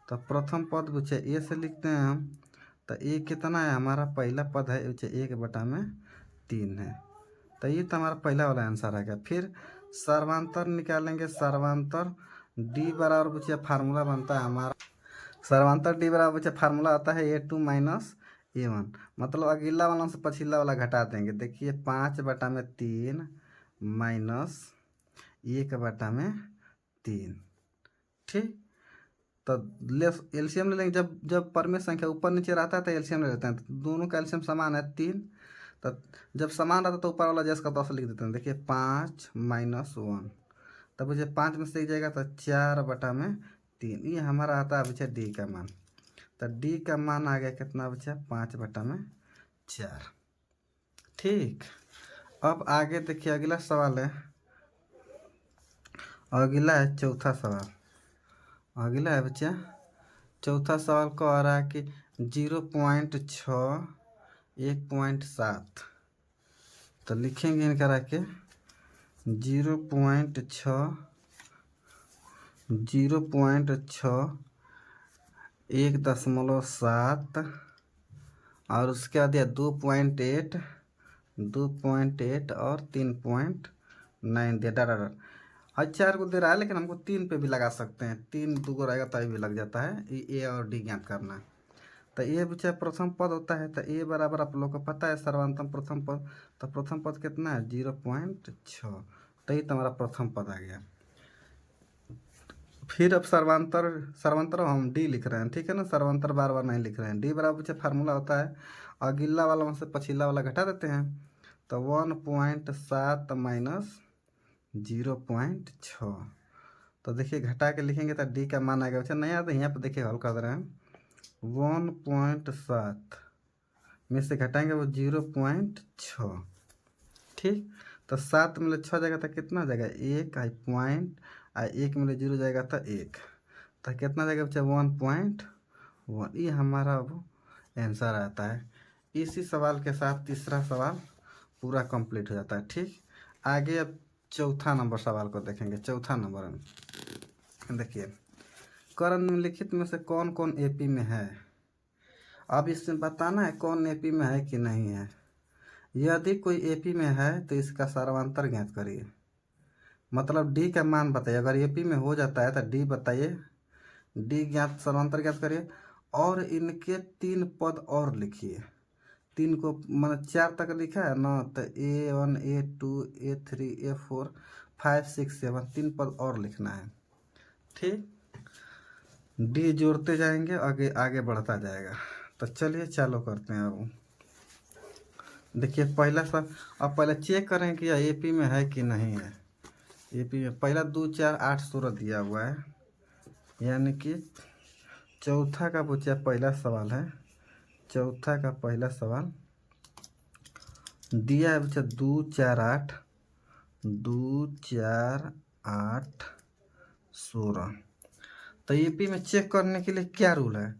Speaker 1: तो प्रथम पद बच्चे ए से लिखते हैं हम, तो ए कितना है हमारा पहला पद है बच्चे 1/3 है, तो ये तो हमारा पहला वाला आंसर आ गया। फिर सर्वांतर निकालेंगे, सर्वांतर डी बराबर बच्चे फार्मूला बनता है हमारा, सर्वांतर डी बराबर बच्चे फार्मूला आता है A2 - A1, मतलब अगला वाला से पछिला वाला घटा देंगे। देखिए 5/3 -1/3, ठीक, तो एलसीएम ले लेंगे। जब जब परमेय संख्या ऊपर नीचे रहता है तो एलसीएम ले लेते हैं। तो दोनों का एलसीएम समान है 3। तो जब समान रहता है तो ऊपर वाला जैस का 10 लिख देते हैं। देखिए 5 - 1, तब मुझे 5 में से एक जाएगा तो 4/3। ये हमारा आता है बच्चा डी का मान। तो डी का मान आ गया कितना बच्चा 5/4। ठीक। अब आगे देखिए अगला सवाल है। अगला है चौथा सवाल। अगला है बच्चा चौथा सवाल को आ रहा है कि 0.6 1.7। तो लिखेंगे इनका रख के 0.6 1.7 और उसके बाद 2.8 और 3.9 दिया डाटा। और 4 को दे रहा है लेकिन हमको 3 पे भी लगा सकते हैं। 3 2 रहेगा तभी भी लग जाता है। ए और डी ज्ञात करना है। तो ए बच्चा प्रथम पद होता है। तो ए बराबर आप लोग को पता है सर्वांतम प्रथम पद। तो प्रथम पद कितना है 0.6। तो ये तुम्हारा प्रथम पद आ गया। फिर अब सर्वांतर हम डी लिख रहे हैं। ठीक है ना, सर्वांतर बार बार नहीं लिख रहे हैं। डी बराबर बच्चा फार्मूला होता है अगिला वाला में से पछिला वाला घटा देते हैं। तो 1.7 माइनस 0.6। तो देखिए घटा के लिखेंगे तो डी का मान आएगा बच्चा। नहीं आता यहाँ पर देखिए हल कर दे रहे हैं। 1.7 में से घटाएंगे वो 0.6। ठीक। तो 7 में 6 जाएगा तो कितना जाएगा 1 पॉइंट 1 में 0 जाएगा तो 1। तो कितना जाएगा बच्चा 1.1। ये हमारा अब आंसर आता है। इसी सवाल के साथ तीसरा सवाल पूरा कंप्लीट हो जाता है। ठीक। आगे अब चौथा नंबर सवाल को देखेंगे। चौथा नंबर देखिए कर्ण निम्नलिखित में से कौन कौन एपी में है। अब इसमें बताना है कौन एपी में है कि नहीं है। यदि कोई एपी में है तो इसका सर्वांतर ज्ञात करिए। मतलब डी का मान बताइए। अगर एपी में हो जाता है तो डी बताइए, डी ज्ञात सर्वांतर ज्ञात करिए। और इनके 3 पद और लिखिए। 3 को मतलब 4 तक लिखा है ना, तो A1 A2 A3 A4 5 6 7 3 पद और लिखना है। ठीक। डी जोड़ते जाएंगे आगे आगे बढ़ता जाएगा। तो चलिए चालू करते हैं। अब देखिए पहला सवाल। अब पहले चेक करें कि यह एपी में है कि नहीं है। एपी में पहला 2 4 8 16 दिया हुआ है। यानी कि चौथा का बच्चा पहला सवाल है। चौथा का पहला सवाल दिया है बच्चा 2 4 8 16। तो एपी में चेक करने के लिए क्या रूल है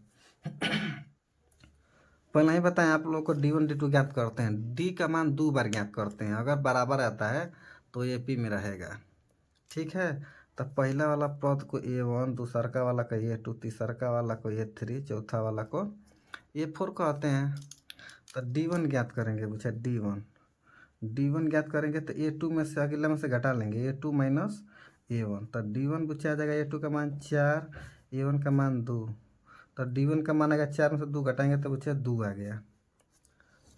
Speaker 1: पहले ही बताएं आप लोगों को। D1 D2 ज्ञात करते हैं। डी का मान 2 बार ज्ञात करते हैं। अगर बराबर आता है तो एपी में रहेगा। ठीक है। तो पहला वाला पद को A1, दूसरा वाला को A2, तीसरा वाला को A3, चौथा वाला को A4 कहते हैं। तो D1 ज्ञात करेंगे बच्चा। D1 ज्ञात करेंगे तो A2 में से अगला में से घटा लेंगे A2 माइनस A1। तो D1 बच्चा आ जाएगा A2 का मान 4, A1 का मान 2। तो D1 का मान आएगा 4 में से 2 घटाएंगे तो बच्चा 2 आ गया।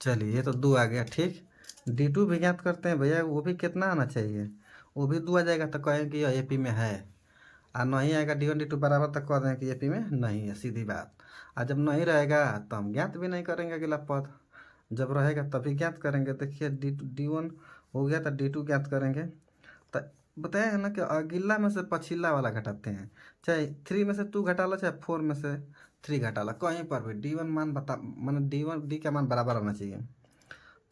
Speaker 1: चलिए ये तो 2 आ गया। ठीक। D2 भी ज्ञात करते हैं भैया। वो भी कितना आना चाहिए, वो भी 2 आ जाएगा। तो कहें कि यह एपी में है। और नहीं आएगा D1 D2 बराबर, तक कह दें कि एपी में नहीं है। सीधी बात। और जब नहीं रहेगा तो हम ज्ञात भी नहीं करेंगे अगला पद। जब रहेगा तभी ज्ञात करेंगे। देखिए D1 हो गया तो D2 ज्ञात करेंगे। तो बताया है ना कि अगला में से पछिला वाला घटाते हैं। चाहे 3 में से 2 घटा लो, चाहे 4 में से 3 घटा लो, कहीं पर भी D1 मान बता मैंने D का मान बराबर होना चाहिए।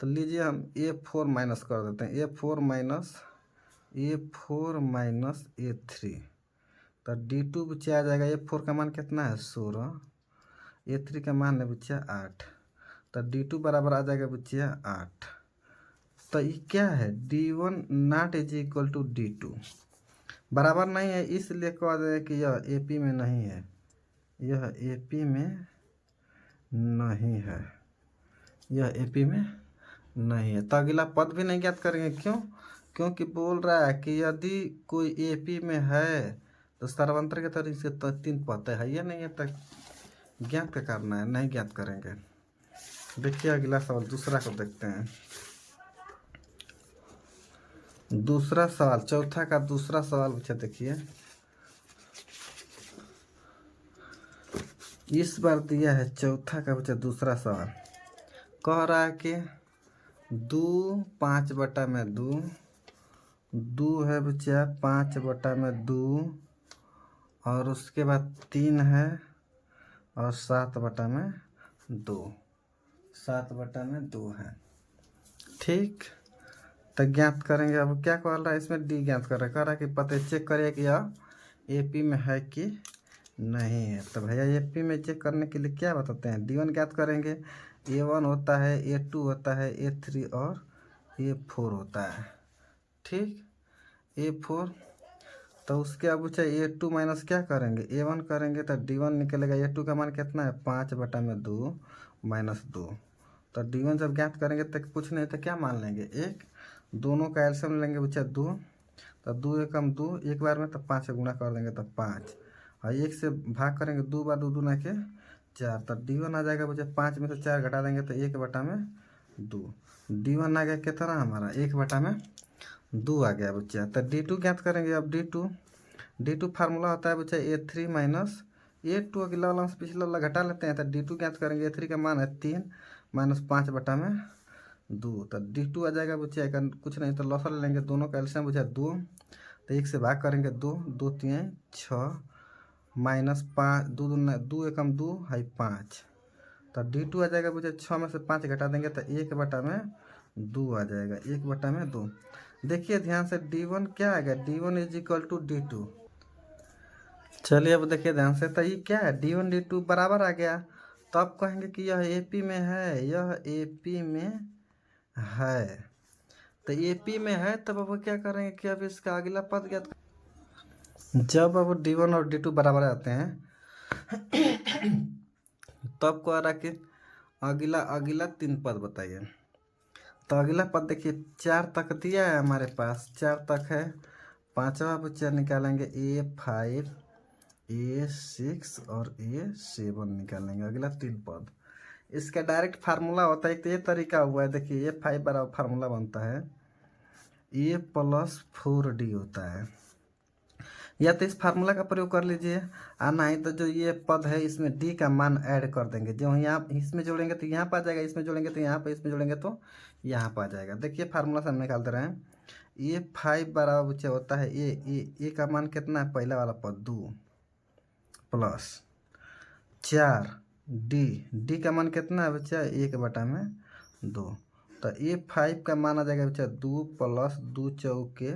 Speaker 1: तो लीजिए हम A4 माइनस कर देते हैं। A4 minus A3। तो D2 बच्चा आ जाएगा। A4 का मान कितना है 16, A3 का मान है बच्चा 8। तो D2 बराबर आ जाएगा बच्चा 8। तो ये क्या है D1 not is equal to D2 बराबर नहीं है। इसलिए कह दें कि यह एपी में नहीं है। यह एपी में नहीं है। यह एपी में नहीं है। तो अगला पद भी नहीं ज्ञात करेंगे। क्यों? क्योंकि बोल रहा है कि यदि कोई एपी में है तो सर्वांतर के तरीके से तो 3 पद है या नहीं है, तो ज्ञात करना है, नहीं ज्ञात करेंगे। देखिए अगला सवाल दूसरा को देखते हैं। दूसरा सवाल चौथा का दूसरा सवाल बच्चा देखिए। इस बार दिया है चौथा का बच्चा दूसरा सवाल। कह रहा है कि 2 5/2, 2 है बच्चा 5/2, और उसके बाद 3 है और 7/2, 7/2 है। ठीक, तो ज्ञात करेंगे। अब क्या कह रहा है इसमें, डी ज्ञात कर रहा है। कह रहा है कि पता चेक करिए कि यह एपी में है कि नहीं है। तो भैया एपी में चेक करने के लिए क्या बताते हैं, D1 ज्ञात करेंगे। A1 होता है, A2 होता है, A3 और A4 होता है। ठीक, A4, तो उसके अब चाहे A2 माइनस क्या करेंगे, A1 करेंगे तो D1 निकलेगा। A2 का मान कितना है 5/2 माइनस 2। तो D1 जब ज्ञात करेंगे तो कुछ नहीं तो क्या मान लेंगे, 1। दोनों का एलसीएम लेंगे बच्चा 2, तो 2 एकम 2, एक बार में तो 5 गुणा कर देंगे तो 5, और 1 से भाग करेंगे 2 बार 2 दूना के 4, तो D1 आ जाएगा बच्चा 5 में से 4 घटा देंगे तो 1/2। D1 आ गया कितना हमारा 1/2 आ गया बच्चा। तो D2 ज्ञात करेंगे। अब D2 फार्मूला होता है बच्चा A3 माइनस A2, अगला वाला से पिछला वाला घटा लेते हैं तो D2 ज्ञात करेंगे। A3 का मान है 3 माइनस 5/2, तो D2 आ जाएगा बच्चा। कुछ नहीं तो लॉसर लेंगे, दोनों का एलसीएम बच्चा 2, तो 1 से भाग करेंगे 2, 2 3 6 माइनस 5, 2 दूना 2 एकम 2 है 5, तो D2 आ जाएगा बच्चा। 6 में से 5 घटा देंगे तो 1/2 आ जाएगा, 1/2। देखिए ध्यान से D1 क्या आएगा, D1 is equal to D2। चलिए अब देखिए ध्यान से, तो ये क्या है D1 D2 बराबर आ गया। तो अब कहेंगे कि यह एपी में है, यह एपी में है। तो एपी में है तब अब क्या करेंगे कि अब इसका अगला पद ज्ञात। जब अब D1 और D2 बराबर आते हैं तब कह रहा कि अगला 3 पद बताइए। तो अगला पद देखिए 4 तक दिया है हमारे पास, 4 तक है। पांचवा बच्चा निकालेंगे A5, A6 और A7 निकालेंगे, अगला 3 पद। इसका डायरेक्ट फार्मूला होता है, एक तो ये तरीका हुआ है। देखिए A5 बराबर फार्मूला बनता है A + 4D होता है, या तो इस फार्मूला का प्रयोग कर लीजिए, और नहीं तो जो ये पद है इसमें D का मान ऐड कर देंगे। जो यहाँ इसमें जोड़ेंगे तो यहाँ पर आ जाएगा, इसमें जोड़ेंगे तो यहाँ पर, इसमें जोड़ेंगे तो यहाँ पर आ जाएगा। देखिए फार्मूला से हम निकालते रहे हैं। A5 बराबर बच्चे होता है ए का मान कितना है, पहला वाला पद 2 प्लस 4 डी का मान कितना है बच्चा 1/2। तो A5 का मान आ जाएगा बच्चा 2 प्लस 2 चौके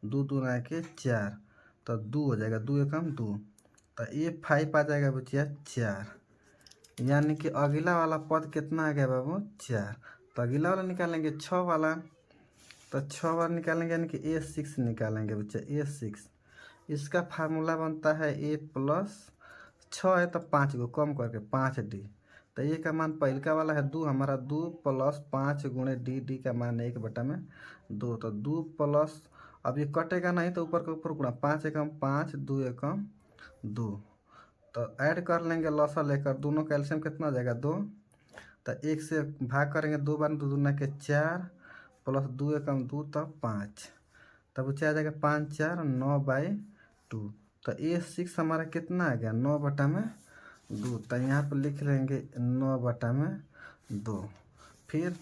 Speaker 1: 2 दूना के 4, तो 2 हो जाएगा, 2 एकम 2। तो A5 आ जाएगा बच्चा 4, यानी कि अगला वाला पद कितना आ गया बाबू 4। तो अगला वाला निकालेंगे 6 वाला, तो 6 बार निकालेंगे यानी कि A6 निकालेंगे बच्चा, A6। इसका फार्मूला बनता है A + 6 है तो 5 को कम करके 5D। तो ए का मान पहलका वाला है 2, हमारा 2 प्लस 5 गुणे डी का मान 1/2। तो 2 प्लस, अब ये कटेगा नहीं तो ऊपर के ऊपर गुणा, 5 एकम 5, 2 एकम 2। तो ऐड कर लेंगे लॉसर लेकर, दोनों कैल्शियम कितना हो जाएगा 2। तो 1 से भाग करेंगे 2 बार 2 दूना के 4 प्लस 2 एकम 2 तो 5, तब क्या आ जाएगा 5 4 9/2। तो A6 हमारा कितना आ गया 9/2। तो यहाँ पर लिख लेंगे 9/2। फिर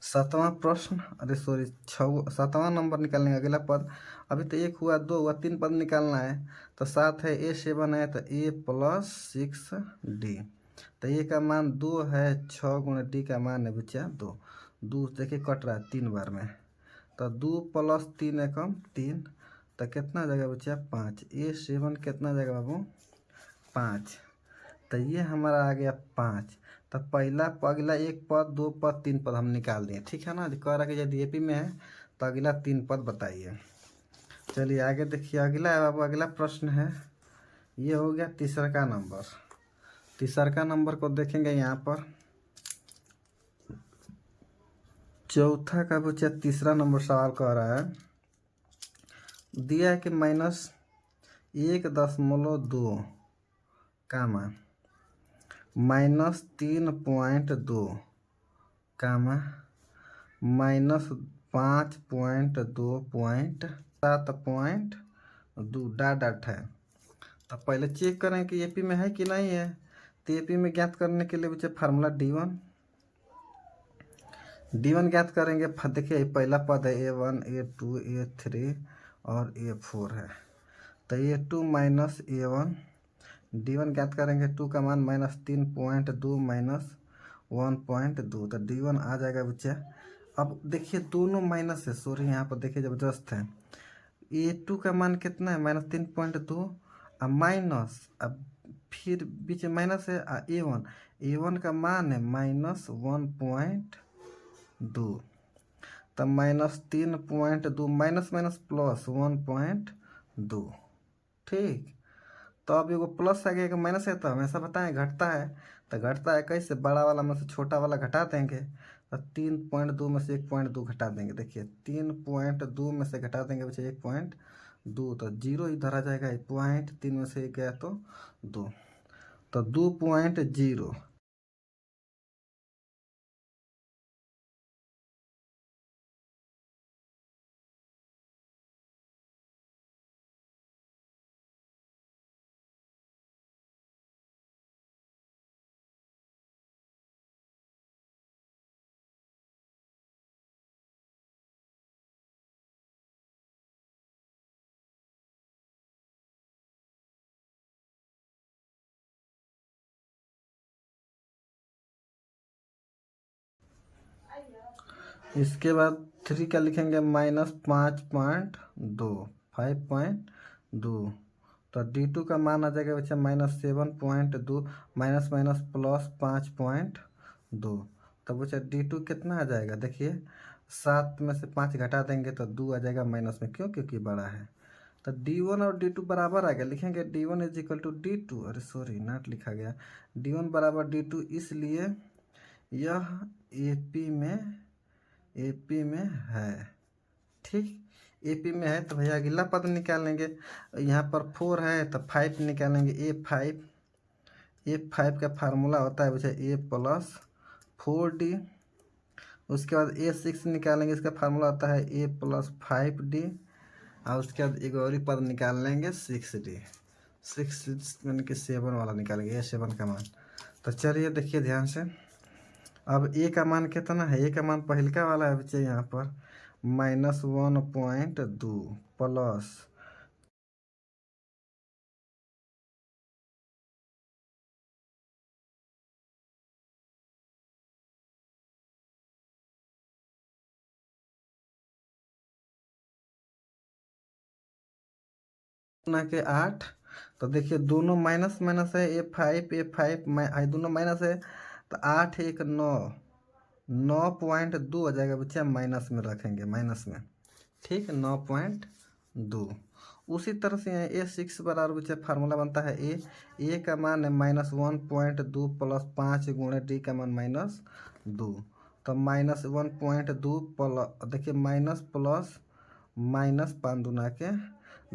Speaker 1: 7वां प्रश्न, अरे सॉरी 7वां नंबर निकालने अगला पद। अभी तो 1 हुआ, 2 हुआ, 3 पद निकालना है। तो 7 है, A7 है, तो A + 6D। तो A का मान 2 है, 6 गुणे D का मान है बच्चा 2। 2 देखिए कट रहा है 3 बार में, तो 2 प्लस 3 एकम 3, तो कितना आ जाएगा बच्चा 5। A7 कितना आ जाएगा बाबू 5। तो ये हमारा आ गया 5। तो पहला अगला 1 पद 2 पद 3 पद हम निकाल दिए, ठीक है ना। कह रहा कि यदि एपी में है तो अगला 3 पद बताइए। चलिए आगे देखिए, अगला है बाबू, अगला प्रश्न है, ये हो गया तीसरा का नंबर। तीसरा का नंबर को देखेंगे यहाँ पर, चौथा का बच्चा तीसरा नंबर सवाल कह रहा है, दिया है कि -1.2 कामा -3.2 कामा -5.2.7.2 डॉट है। तो पहले चेक करें कि एपी में है कि नहीं है। तो एपी में ज्ञात करने के लिए बच्चे फार्मूला डी वन ज्ञात करेंगे। देखिए पहला पद है A1 A2 A3 और A4 है। तो A2 माइनस A1 D1 ज्ञात करेंगे। 2 का मान -3.2 माइनस 1.2, तो D1 आ जाएगा बच्चा। अब देखिए दोनों माइनस है, सॉरी यहाँ पर देखिए जबरदस्त है। A2 का मान कितना है -3.2 अब माइनस, अब फिर बीच में माइनस है A1 का मान है -1.2, तब -3.2 माइनस माइनस प्लस 1.2। ठीक, तो अब एगो प्लस आ गया, एक माइनस है, तो हमेशा बताएं घटता है। तो घटता है कैसे, बड़ा वाला में से छोटा वाला घटा देंगे। तो 3.2 में से 1.2 घटा देंगे। देखिए 3.2 में से घटा देंगे बच्चे 1.2, तो 0 इधर आ जाएगा। 3 में से 1 गया तो 2, तो 2.0। इसके बाद 3 का लिखेंगे -5.2 5.2, तो D2 का मान आ जाएगा बच्चा -7.2 माइनस माइनस प्लस 5.2। तो बच्चा D2 कितना आ जाएगा, देखिए 7 में से 5 घटा देंगे तो 2 आ जाएगा माइनस में, क्यों, क्योंकि बड़ा है। तो D1 और D2 बराबर आ गया, लिखेंगे D1 is equal to D2, अरे सॉरी नॉट लिखा गया, D1 बराबर D2, इसलिए यह एपी में है। ठीक, एपी में है तो भैया अगला पद निकालेंगे। यहाँ पर 4 है तो 5 निकालेंगे। A5 का फार्मूला होता है बच्चा A+4D। उसके बाद A6 निकालेंगे, इसका फार्मूला होता है A+5D। और उसके बाद एक और ही पद निकाल लेंगे 6D। 6 यानी कि 7 वाला निकालेंगे, A7 का मान। तो चलिए देखिए ध्यान से, अब ए का मान कितना है, ए का मान पहलका वाला है बच्चे यहाँ पर -1.2 प्लस के 8। तो देखिए दोनों माइनस माइनस है, A5 दोनों माइनस है, तो 8 1 9 9.2 आ जाएगा बच्चा, माइनस में रखेंगे, माइनस में। ठीक, 9.2। उसी तरह से यहाँ A6 बराबर बच्चा फार्मूला बनता है ए का मान है -1.2 प्लस 5 गुणे D का मान -2, तो -1.2 प्लस, देखिए माइनस प्लस माइनस 5 दूना के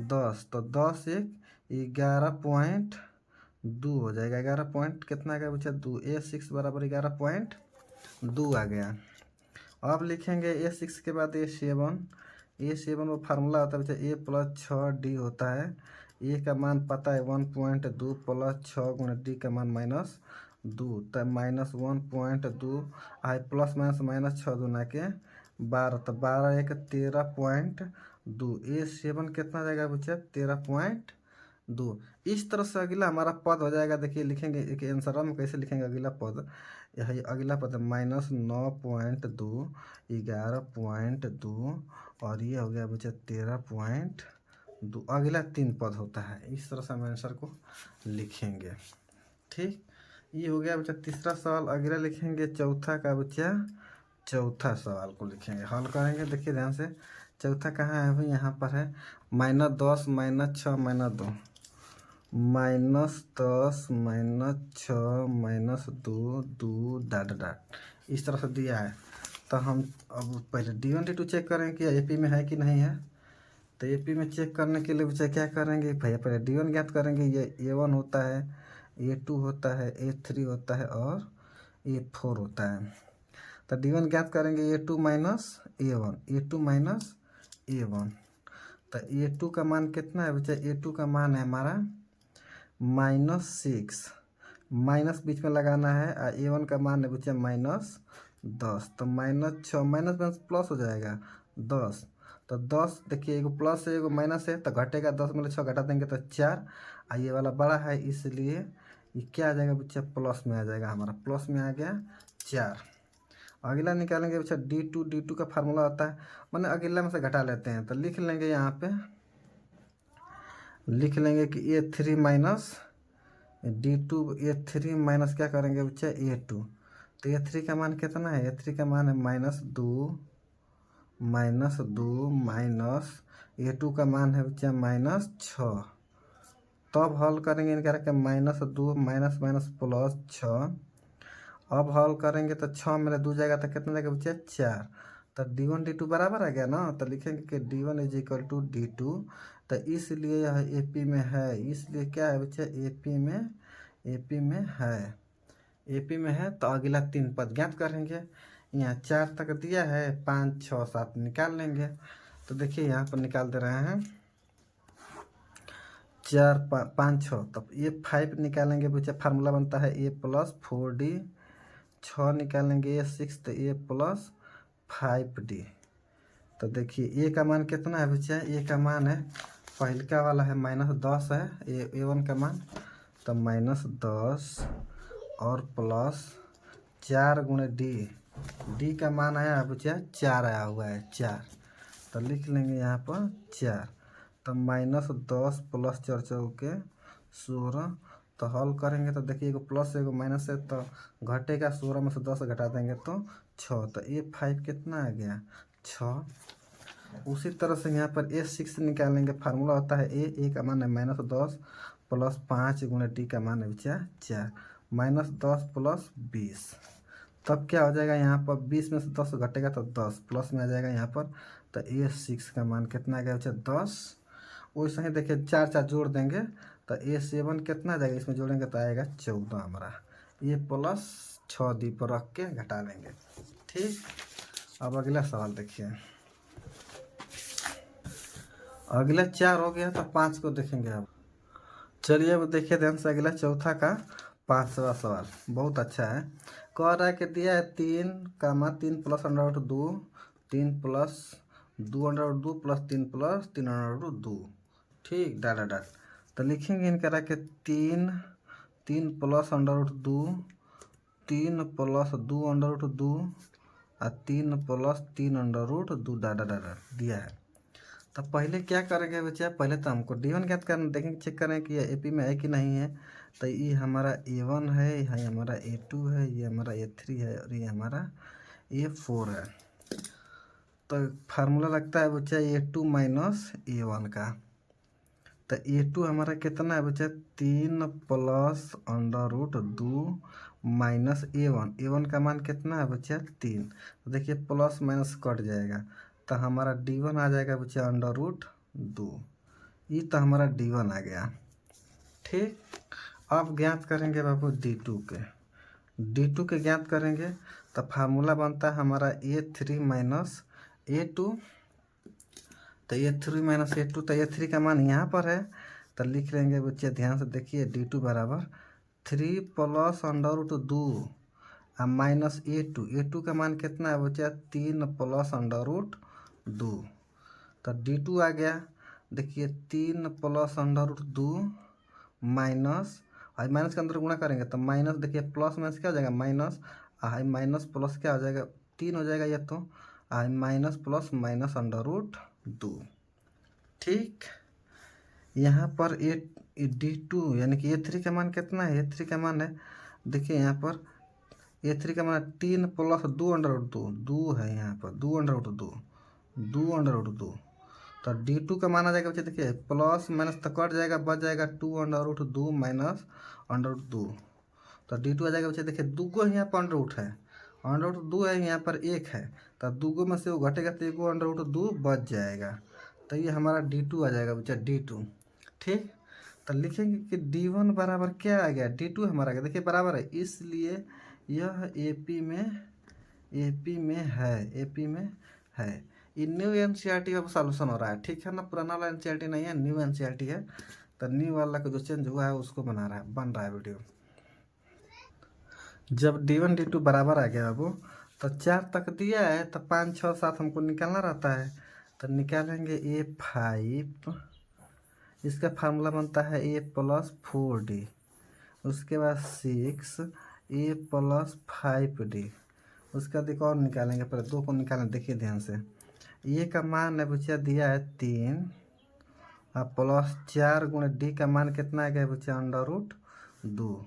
Speaker 1: 10, तो 10 1 11.2 हो जाएगा। 11 पॉइंट कितना आ गया बच्चा 2, A6 बराबर 11.2 आ गया। अब लिखेंगे A6 के बाद A7 वो फार्मूला होता है बच्चा A+6D होता है। ए का मान पता है 1.2 प्लस 6 गुणे D का मान -2, तब -1.2 आई प्लस माइनस माइनस 6 दूना के 12, तो 12 1 13.2। A7 कितना जाएगा बच्चा 13.2। इस तरह से अगला हमारा पद हो जाएगा। देखिए लिखेंगे एक आंसर में कैसे लिखेंगे अगला पद, यही अगला पद -9.2 11.2 और ये हो गया बच्चा 13.2। अगला 3 पद होता है, इस तरह से हम आंसर को लिखेंगे। ठीक, ये हो गया बच्चा तीसरा सवाल। अगला लिखेंगे चौथा का बच्चा, चौथा सवाल को लिखेंगे, हल करेंगे। देखिए ध्यान से, चौथा कहाँ है भाई, यहाँ पर है -10 -6 -2 -10 -6 -2 2 डॉट डॉट, इस तरह से दिया है। तो हम अब पहले D1 D2 चेक करें कि एपी में है कि नहीं है। तो एपी में चेक करने के लिए बच्चा क्या करेंगे भैया, पहले D1 ज्ञात करेंगे। ये A1 होता है, A2 होता है, A3 होता है और A4 होता है। तो D1 ज्ञात करेंगे A2 माइनस A1। तो A2 का मान कितना है बच्चा, A2 का मान है हमारा -6 माइनस बीच में लगाना है। A1 का मान है बच्चा -10, तो -6 माइनस माइनस प्लस हो जाएगा 10। तो 10 देखिए, एगो प्लस है एगो माइनस है, तो घटेगा 10 में 6 घटा देंगे तो 4। ये वाला बड़ा है इसलिए ये क्या आ जाएगा बच्चा, प्लस में आ जाएगा, हमारा प्लस में आ गया 4। अगला निकालेंगे बच्चा D2 का फार्मूला होता है, मैंने अगला में से घटा लेते हैं, तो लिख लेंगे यहाँ पे, लिख लेंगे कि A3 minus D2, A3 minus क्या करेंगे बच्चा A2। तो A3 का मान कितना है, A3 का मान है -2 माइनस A2 का मान है बच्चा -6। तब हल करेंगे इनका रखें -2 माइनस माइनस प्लस 6। अब हल करेंगे तो 6 मेरे 2 जाएगा तो कितना जाएगा बच्चा 4। तो D1 D2 बराबर आ गया ना, तो लिखेंगे कि D1 = D2। तो इसलिए यह AP में है, इसलिए क्या है बच्चा AP में है, AP में है। तो अगला 3 पद ज्ञात करेंगे। यहाँ 4 तक दिया है, 5 6 7 निकाल लेंगे। तो देखिए यहाँ पर निकाल दे रहे हैं 4 5 6, तब ये 5 निकालेंगे बच्चा, फार्मूला बनता है A + 4D। 6 निकालेंगे A6, तो A + 5D। तो देखिए A का मान कितना है बच्चा, A का मान है पहलका वाला है -10 है A1 का मान, तो -10 और प्लस 4 × D का मान आया बच्चा 4 आया हुआ है 4। तो लिख लेंगे यहाँ पर 4। तो -10 प्लस 4 चौके 16। तो हल करेंगे तो देखिए एगो प्लस एगो माइनस है, तो घटेगा 16 में से 10 घटा देंगे तो 6। तो A5 कितना आ गया 6। उसी तरह से यहाँ पर A6 निकालेंगे, फार्मूला होता है A का मान है -10 प्लस 5 × D का मान है बच्चा 4, -10 प्लस 20। तब क्या हो जाएगा यहाँ पर 20 में से 10 घटेगा तो 10 प्लस में आ जाएगा यहाँ पर। तो A6 का मान कितना आ गया बच्चा 10। वैसे ही देखिए 4 4 जोड़ देंगे तो A7 कितना आ जाएगा, इसमें जोड़ेंगे तो आएगा 14 हमारा। ये प्लस 6 D पर रख के घटा लेंगे। ठीक, अब अगला सवाल देखिए। अगला 4 हो गया तो 5 को देखेंगे अब। चलिए अब देखिए ध्यान से अगला चौथा का 5वां सवाल, बहुत अच्छा है। कह रहा है कि दिया है 3 + √2, 3 + 2 √2 प्लस 3 + 3 √2। ठीक, डाट। तो लिखेंगे इनका रहा कि 3 + √2, 3 + 2 √2 और 3 + 3 √2 डाट दिया है। तो पहले क्या करेंगे बच्चा, पहले तो हमको D1 ज्ञात करना, देखेंगे चेक करें कि ये AP में है कि नहीं है। तो ये हमारा A1 है, ये हमारा A2 है, ये हमारा A3 है और ये हमारा A4 है। तो फार्मूला लगता है बच्चा A2 - A1 का। तो A2 हमारा कितना है बच्चा 3 + √2 माइनस A1 का मान कितना है बच्चा 3। तो देखिए प्लस माइनस कट जाएगा, तो हमारा D1 आ जाएगा बच्चा √2। ये तो हमारा D1 आ गया। ठीक, अब ज्ञात करेंगे बाबू D2 के ज्ञात करेंगे। तो फार्मूला बनता है हमारा A3 - A2। तो A3 - A2, तो A3 का मान यहाँ पर है, तो लिख लेंगे बच्चे ध्यान से देखिए D2 बराबर 3 + √2 माइनस A2 का मान कितना है बच्चा 3 + √2। तो D2 आ गया, देखिए 3 + √2 माइनस, और माइनस के अंदर गुणा करेंगे तो माइनस, देखिए प्लस माइनस क्या हो जाएगा माइनस, माइनस प्लस क्या हो जाएगा 3 हो जाएगा ये, तो माइनस प्लस माइनस √2। ठीक, यहाँ पर D2 यानी कि A3 का मान कितना है, A3 का मान है देखिए यहाँ पर A3 का मान 3 + 2 √2, 2 है यहाँ पर 2 √2। तो D2 का मान आ जाएगा बच्चे देखिए प्लस माइनस तो कट जाएगा, बच जाएगा 2 √2 माइनस √2। तो D2 आ जाएगा बच्चे देखिए 2 को यहाँ पर √2 है, √2 है यहाँ पर 1 है, तो 2 में से वो घटेगा तो 1 √2 बच जाएगा। तो ये हमारा D2 आ जाएगा बच्चा D2। ठीक, तो लिखेंगे कि D1 बराबर क्या आ गया D2 हमारा गया, देखिए बराबर है, इसलिए यह AP में है। ये न्यू NCERT का सॉल्यूशन हो रहा है, ठीक है ना, पुराना वाला NCERT नहीं है, न्यू NCERT है। तो न्यू वाला का जो चेंज हुआ है उसको बन रहा है वीडियो। जब D1 D2 बराबर आ गया वो, तो 4 तक दिया है, तो 5 6 7 हमको निकालना रहता है। तो निकालेंगे A5, इसका फार्मूला बनता है A+4D। उसके बाद 6 A+5D। उसका देखो और निकालेंगे, पहले 2 को निकालें, देखिए ध्यान से। ए का मान है बच्चा दिया है 3 और +4 गुणे डी का मान कितना आ गया बच्चा √2।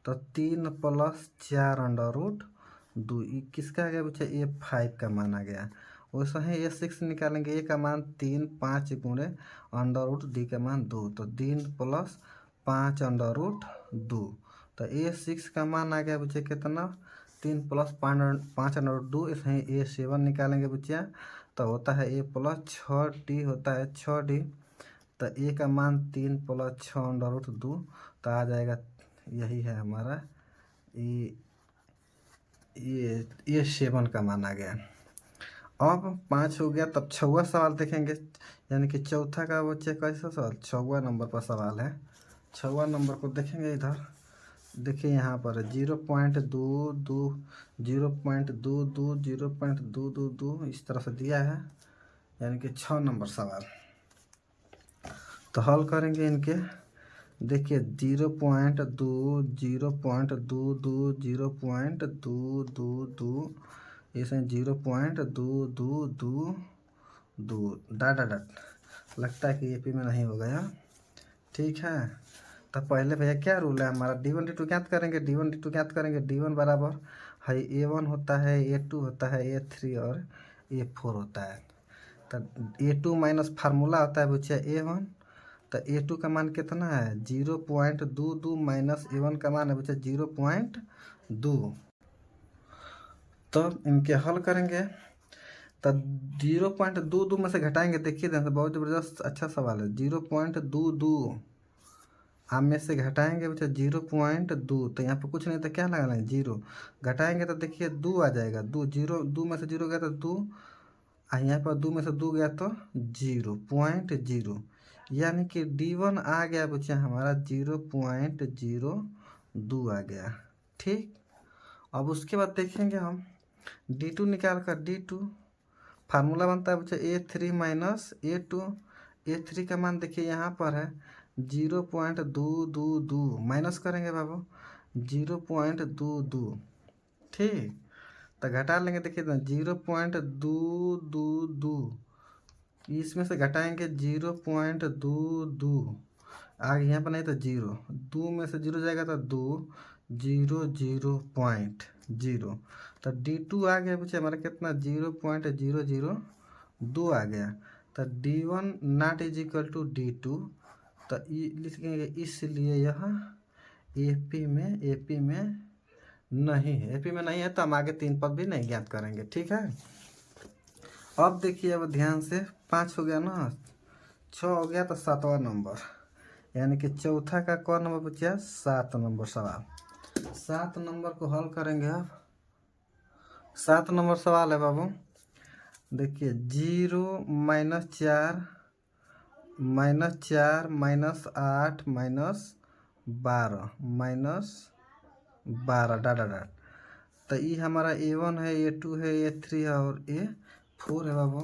Speaker 1: तो 3 + 4 √2, किसका आ गया बच्चा A5 का मान आ गया। वैसे ही A6 निकालेंगे, ए का मान 3 5 गुणे √d का मान 2, तो 3 + 5 √2। तो A6 का मान आ गया बच्चा कितना 3 + 5 √2। ऐसे ही A7 निकालेंगे बच्चा, तो होता है A+6D, होता है 6D। तो ए का मान 3 + 6 √2, तो आ जाएगा, यही है हमारा ये 7 का मान आ गया। अब 5 हो गया, तब 6वां सवाल देखेंगे, यानी कि चौथा का बच्चे कैसा सवाल 6वां नंबर पर सवाल है। 6वां नंबर को देखेंगे इधर, देखिए यहाँ पर 0.22 0.22 0.222 इस तरह से दिया है, यानी कि 6 नंबर सवाल। तो हल करेंगे इनके, देखिए 0.2 0.22 0.222, इसमें 0.2222 डॉट लगता है कि AP में नहीं हो गया। ठीक है, तो पहले भैया क्या रूल है हमारा, D1 D2 ज्ञात करेंगे। D1 D2 ज्ञात करेंगे, D1 बराबर है A1 होता है, A2 होता है, A3 और A4 होता है। तो A2 माइनस फार्मूला होता है बच्चा A1। तो A2 का मान कितना है 0.22 माइनस A1 का मान है बच्चा 0.2। तो इनके हल करेंगे, तो 0.22 में से घटाएंगे, देखिए ध्यान से, बहुत ज़बरदस्त अच्छा सवाल है। 0.22 आप में से घटाएंगे बच्चा 0.2, तो यहाँ पर कुछ नहीं, तो क्या लगाना है 0, घटाएंगे तो देखिए 2 आ जाएगा। 2 में से 0 गया तो 2, यहाँ पर 2 में से 2 गया तो 0.0, यानी कि D1 आ गया बच्चा हमारा 0.02 आ गया। ठीक, अब उसके बाद देखेंगे हम D2 निकाल कर। D2 फार्मूला बनता है बच्चा A3 माइनस A2। A3 का मान देखिए यहाँ पर है 0.222, माइनस करेंगे बाबू 0.22। ठीक, तो घटा लेंगे, देखिए 0.222, इसमें से घटाएंगे 0.22, आगे यहाँ पर नहीं तो 0, 2 में से 0 जाएगा तो 2 0 0.0। तो D2 आ गया बच्चे हमारा कितना 0.002 आ गया। तो D1 not is equal to D2, तो लिखेंगे, इसलिए यह AP में नहीं है। AP में नहीं है, तो हम आगे 3 पद भी नहीं ज्ञात करेंगे। ठीक है, अब देखिए, अब ध्यान से 5 हो गया ना, 6 हो गया, तो 7वां नंबर, यानी कि चौथा का कौन नंबर बचा 7 नंबर सवाल। 7 नंबर को हल करेंगे। अब 7 नंबर सवाल है बाबू, देखिए 0 -4 -4 -8 -12 डॉट। तो ये हमारा A1 है, A2 है, A3 है और A4 है बाबू।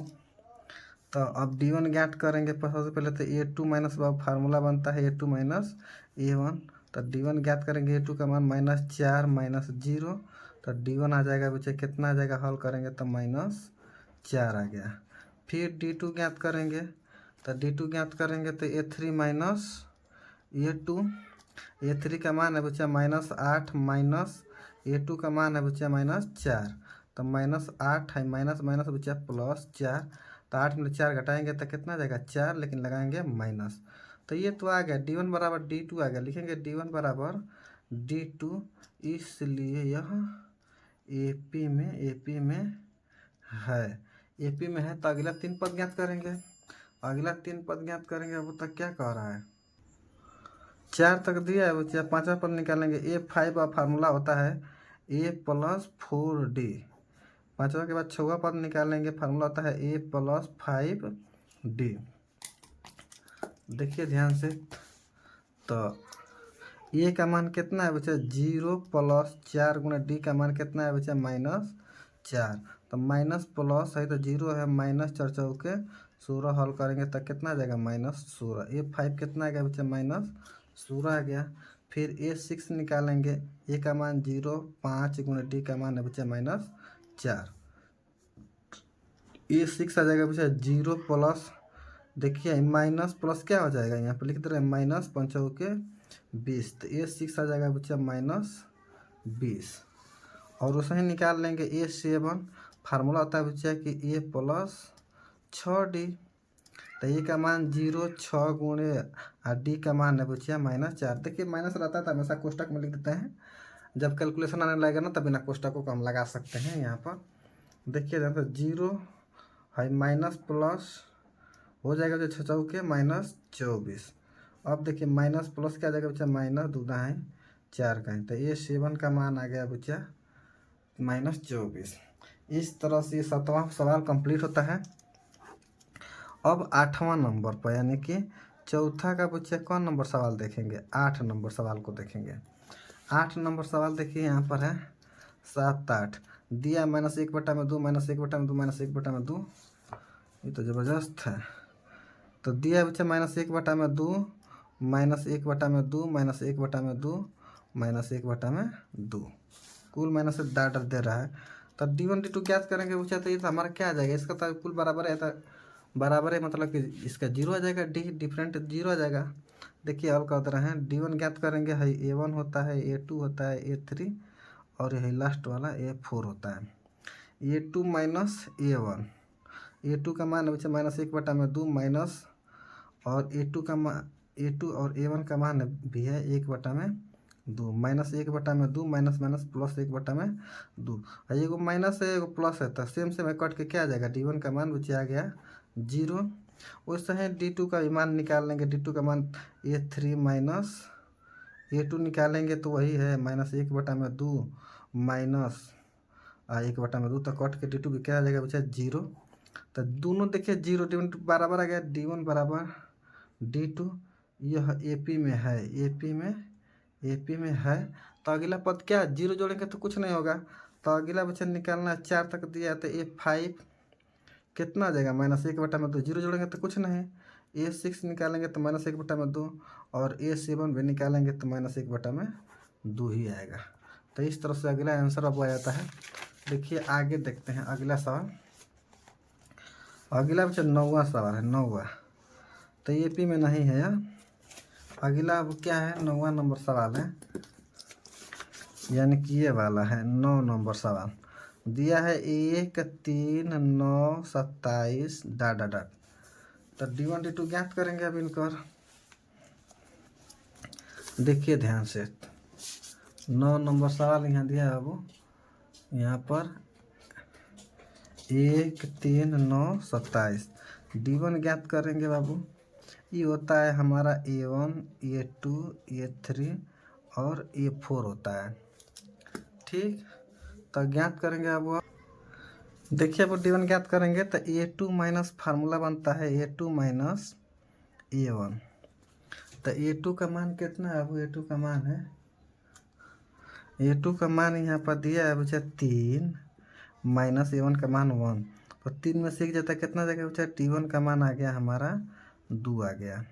Speaker 1: तो अब D1 ज्ञात करेंगे, सबसे पहले तो A2 माइनस बाबू फार्मूला बनता है A2 माइनस A1। तो D1 ज्ञात करेंगे, A2 का मान -4 -0, तो D1 आ जाएगा बच्चे कितना आ जाएगा, हल करेंगे तो -4 आ गया। फिर D2 ज्ञात करेंगे, तो D2 ज्ञात करेंगे तो A3 माइनस A2, A3 का मान है बच्चा -8 माइनस A2 का मान है बच्चा -4, तो -8 है, माइनस माइनस बच्चा +4, तो 8 में 4 घटाएंगे तो कितना आ जाएगा 4, लेकिन लगाएंगे माइनस। तो ये तो आ गया D1 बराबर D2 आ गया, लिखेंगे D1 बराबर D2, इसलिए यह AP में है। AP में है, तो अगला 3 पद ज्ञात करेंगे। अगला 3 पद ज्ञात करेंगे। अब तक क्या कह रहा है, 4 तक दिया है बच्चा, 5वां पद निकालेंगे। A5 का फार्मूला होता है A+4D। 5वां के बाद 6वां पद निकालेंगे, फार्मूला होता है A+5D। देखिए ध्यान से, तो ए का मान कितना है बच्चा 0 प्लस 4 गुना डी का मान कितना है बच्चा -4। तो माइनस प्लस है तो 0 है, माइनस 4 चौके 16 हल करेंगे तो कितना आ जाएगा -16। A5 कितना आ गया बच्चा -16 आ गया। फिर A6 निकालेंगे, ए का मान 0, 5 गुना डी का मान है बच्चा -4। A6 आ जाएगा बच्चा 0 प्लस, देखिए माइनस प्लस क्या हो जाएगा, यहाँ पर लिख दे रहे हैं माइनस 5 चौके 20। तो A6 आ जाएगा बच्चा -20। और उसे ही निकाल लेंगे A7। फार्मूला होता है बच्चा कि A प्लस 6D। तो ए का मान 0, 6 गुणे और डी का मान है बच्चा -4। देखिए माइनस रहता है तो हमेशा कोष्टक में लिख देते हैं, जब कैलकुलेशन आने लगेगा ना तब बिना कोष्टकों को हम लगा सकते हैं। यहाँ पर देखिए यहाँ पर 0 है, माइनस प्लस हो जाएगा जो 6 चौके -24। अब देखिए माइनस प्लस क्या आ जाएगा बच्चा माइनस दूना है 4 का है, तो A7 का मान आ गया बच्चा -24। इस तरह से 7वां सवाल कंप्लीट होता है। अब 8वां नंबर पर यानी कि चौथा का बच्चा कौन नंबर सवाल देखेंगे, 8 नंबर सवाल को देखेंगे। 8 नंबर सवाल देखिए यहाँ पर है 7, 8 दिया -1/2 -1/2 -1/2। ये तो ज़बरदस्त है। तो दिया बच्चा -1/2 -1/2 -1/2 -1/2, कुल माइनस डाटा दे रहा है। तो D1 D2 ज्ञात करेंगे बच्चा, तो ये तो हमारा क्या आ जाएगा, इसका तो कुल बराबर है, तो बराबर है मतलब कि इसका 0 आ जाएगा, डी डिफरेंट 0 आ जाएगा। देखिए और कर रहे हैं, D1 ज्ञात करेंगे है A1 होता है, A2 होता है, A3 और यही लास्ट वाला A4 होता है। A2 माइनस A1, A2 का मान बच्चा -1/2 माइनस, और A2 का मान A2 और A1 का मान भी है 1/2 -1/2 माइनस माइनस प्लस 1/2। एगो माइनस है एगो प्लस है, तो सेम सेम कट के क्या आ जाएगा, D1 का मान बच्चा आ गया 0। वैसे ही D2 का मान निकाल लेंगे, D2 का मान A3 माइनस A2 निकालेंगे तो वही है -1/2 माइनस 1/2, तो कट के D2 भी क्या आ जाएगा बच्चा 0। तो दोनों देखिए 0 D1 बराबर आ गया, D1 बराबर D2। यह AP में है, AP में है। तो अगला पद क्या 0 जोड़ेंगे तो कुछ नहीं होगा। तो अगला बच्चा निकालना 4 तक दिया है, तो A5 कितना आ जाएगा -1/2, 0 जोड़ेंगे तो कुछ नहीं। A6 निकालेंगे तो -1/2, और A7 भी निकालेंगे तो -1/2 ही आएगा। तो इस तरह से अगला आंसर अब आ जाता है। देखिए आगे देखते हैं अगला सवाल। अगला बच्चा 9वां सवाल है, 9वां, तो AP में नहीं है यार। अगला अब क्या है, 9वां नंबर सवाल है, यानी कि ये वाला है 9 नंबर सवाल। दिया है 1, 3, 9, 27 डॉट। तो D1 D2 ज्ञात करेंगे अब इनकर। देखिए ध्यान से 9 नंबर सवाल यहाँ दिया है। अब यहाँ पर 1, 3, 9, 27 D1 ज्ञात करेंगे बाबू। ये होता है हमारा A1, A2, A3 और A4 होता है, ठीक। तो ज्ञात करेंगे अब देखिए अब D1 ज्ञात करेंगे तो A2 माइनस फार्मूला बनता है A2 माइनस A1। तो A2 का मान कितना है, अब A2 का मान है, A2 का मान यहाँ पर दिया है बच्चा 3 माइनस A1 का मान 1। तो 3 में से जाता है कितना जगह बच्चा, D1 का मान आ गया हमारा 2 आ गया।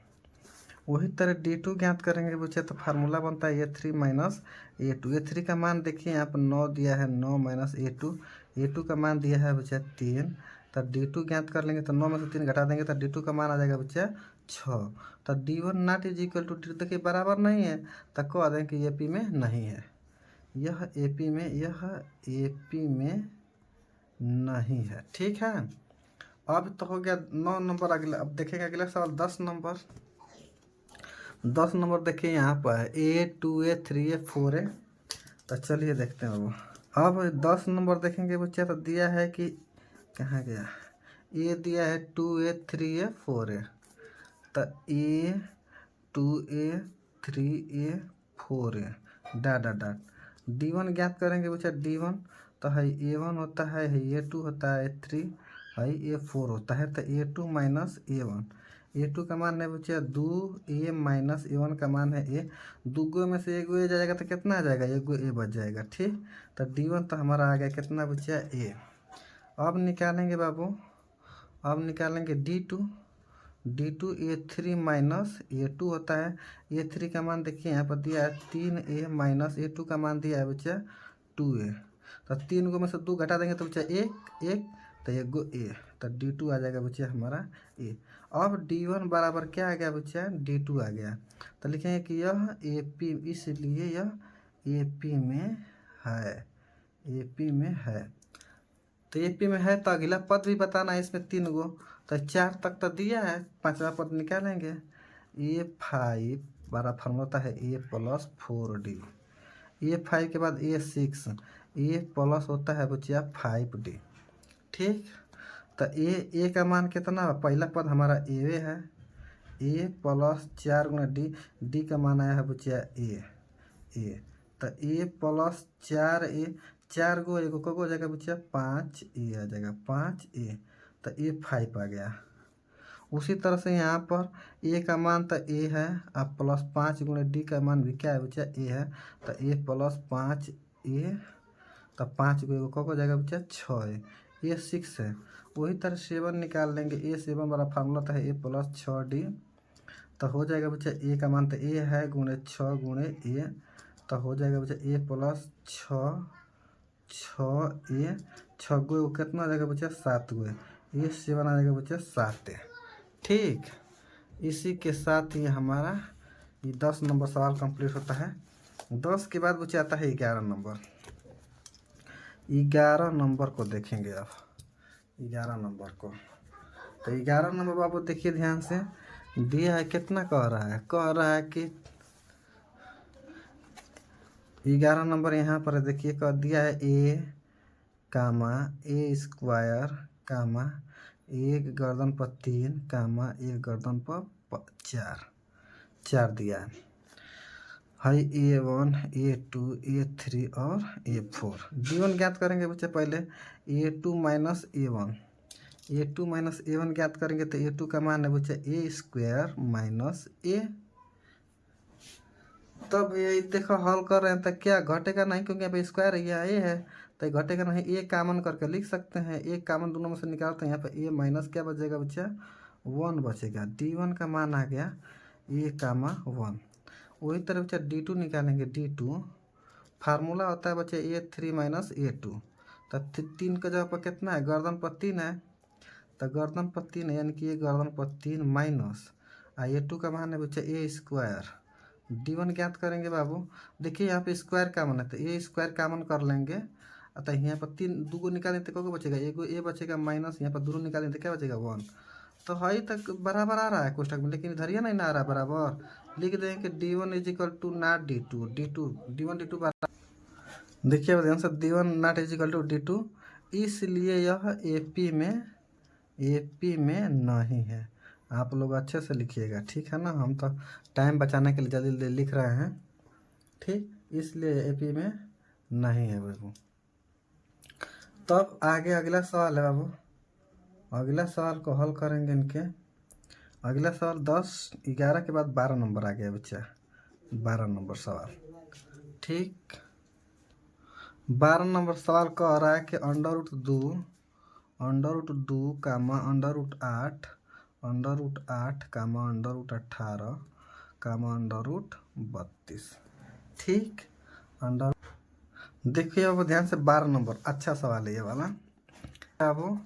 Speaker 1: वही तरह D2 ज्ञात करेंगे बच्चे, तो फार्मूला बनता है A3 माइनस A2। A3 का मान देखिए यहाँ पर 9 दिया है, 9 माइनस A2 का मान दिया है बच्चा 3। तो D2 ज्ञात कर लेंगे तो 9 में से 3 घटा देंगे तो D2 का मान आ जाएगा बच्चा 6। तो D1 not is equal to D2, देखिए बराबर नहीं है तो कह दें कि AP में नहीं है, यह AP में नहीं है, ठीक है। अब तो हो गया 9 नंबर। अगला अब देखेंगे अगला सवाल 10 नंबर। 10 नंबर देखिए यहाँ पर A2 A3 A4 है। तो चलिए देखते हैं अब 10 नंबर देखेंगे बच्चा। तो दिया है कि कहाँ गया, ए दिया है 2A 3A 4A। तो A 2A 3A 4A dot D1 ज्ञात करेंगे बच्चा। D1 तो है A1 होता है, A2 होता है, A3 है, A4 होता है। तो A2 माइनस A1, A2 का मान है बच्चा 2a माइनस A1 का मान है a। दूगो में से एगो a जाएगा तो कितना आ जाएगा, एगो a बच जाएगा। ठीक, तो D1 तो हमारा आ गया कितना बच्चा a। अब निकालेंगे बाबू, अब निकालेंगे D2। D2 A3 minus A2 होता है। A3 का मान देखिए यहाँ पर दिया है 3a माइनस A2 का मान दिया है बच्चा 2a। तो 3 गो में से 2 घटा देंगे तो बच्चा एक एक, तो एगो a, तो D2 आ जाएगा बच्चा हमारा a। अब D1 बराबर क्या आ गया बच्चा, D2 आ गया। तो लिखेंगे कि यह AP, इसलिए यह AP में है, AP में है। तो AP में है तो अगला पद भी बताना है इसमें 3 गो, तो 4 तक तो दिया है, 5वां पद निकालेंगे। A5 बड़ा फॉर्मूला है a प्लस 4d। A5 के बाद A6, a प्लस होता है बच्चा 5d। ठीक, तो ए का मान कितना, पहला पद हमारा ए है, a प्लस 4 गुना d का मान आया है बच्चा ए। तो a प्लस 4a, 4 गो एगो को हो जाएगा बच्चा 5a आ जाएगा, 5a। तो A5 आ गया। उसी तरह से यहाँ पर a का मान तो a है, अब प्लस 5 गुना d का मान भी क्या है बच्चा a है, तो a प्लस 5a, तो 5 गो एगो को हो जाएगा बच्चा 6a। A6 है, वही तरह 7 निकाल लेंगे। A7 वाला फार्मूला तो है a प्लस 6d, तो हो जाएगा बच्चा a का मान तो a है गुणे 6 गुणे a, तो हो जाएगा बच्चा a प्लस 6a, 6 गो एगो कितना आ जाएगा बच्चा 7 गो, A7 आ जाएगा बच्चा 7a। ठीक, इसी के साथ ही हमारा ये 10 नंबर सवाल कंप्लीट होता है। 10 के बाद बच्चा आता है 11 नंबर। 11 नंबर को देखेंगे अब, 11 नंबर को। तो 11 नंबर बाबू देखिए ध्यान से, दिया है कितना, कह रहा है कि 11 नंबर यहाँ पर देखिए कह दिया है a कामा a स्क्वायर कामा 1 गर्दन पर 3 कामा 1 गर्दन पर 4 दिया है A1 A2 A3 और A4। D1 ज्ञात करेंगे बच्चे पहले, A2 माइनस A1 ज्ञात करेंगे तो A2 का मान है बच्चे a स्क्वायर माइनस a। तब ये देखो हल कर रहे हैं तो क्या घटेगा नहीं, क्योंकि यहाँ पे स्क्वायर है, यहाँ a है तो घटेगा नहीं। a कामन करके लिख सकते हैं, a कामन दोनों में से निकालते हैं, यहाँ पे a माइनस क्या बचेगा बच्चा 1 बचेगा। D1 का मान आ गया a कामा 1। वही तरह बच्चा D2 निकालेंगे। D2 फार्मूला होता है बच्चा A3 माइनस A2, तो 3 का जगह पर कितना है, गर्दन पर 3 है, तो गर्दन पर 3 है यानी कि ये गर्दन पर 3 माइनस A2 का मान है बच्चा a स्क्वायर। D1 ज्ञात करेंगे बाबू, देखिए यहाँ पे स्क्वायर कामन है तो a स्क्वायर कामन कर लेंगे, अतः यहाँ पर 3 दूगो निकालें तो क्या बचेगा, एगो a बचेगा माइनस, यहाँ पर दोनों निकालें तो क्या बचेगा 1। तो हाई तक बराबर आ रहा है कोष्टक में, लेकिन इधर नहीं ना आ रहा है बराबर। लिख देंगे कि D1 is equal to not D2, D1 D2 बराबर, देखिए ध्यान से D1 not is equal to D2, इसलिए यह AP में नहीं है। आप लोग अच्छे से लिखिएगा, ठीक है ना, हम तो टाइम बचाने के लिए जल्दी जल्दी लिख रहे हैं। ठीक, इसलिए AP में नहीं है बाबू। तब आगे अगला सवाल है बाबू, अगला सवाल को हल करेंगे इनके। अगला सवाल 11 के बाद 12 नंबर आ गया बच्चा, 12 नंबर सवाल। ठीक, 12 नंबर सवाल कह रहा है कि अंडर रूट 2 कामा अंडर रूट 8 कामा अंडर रूट 18 कामा अंडर रूट 32। ठीक, देखिए अब ध्यान से 12 नंबर अच्छा सवाल है ये वाला। अब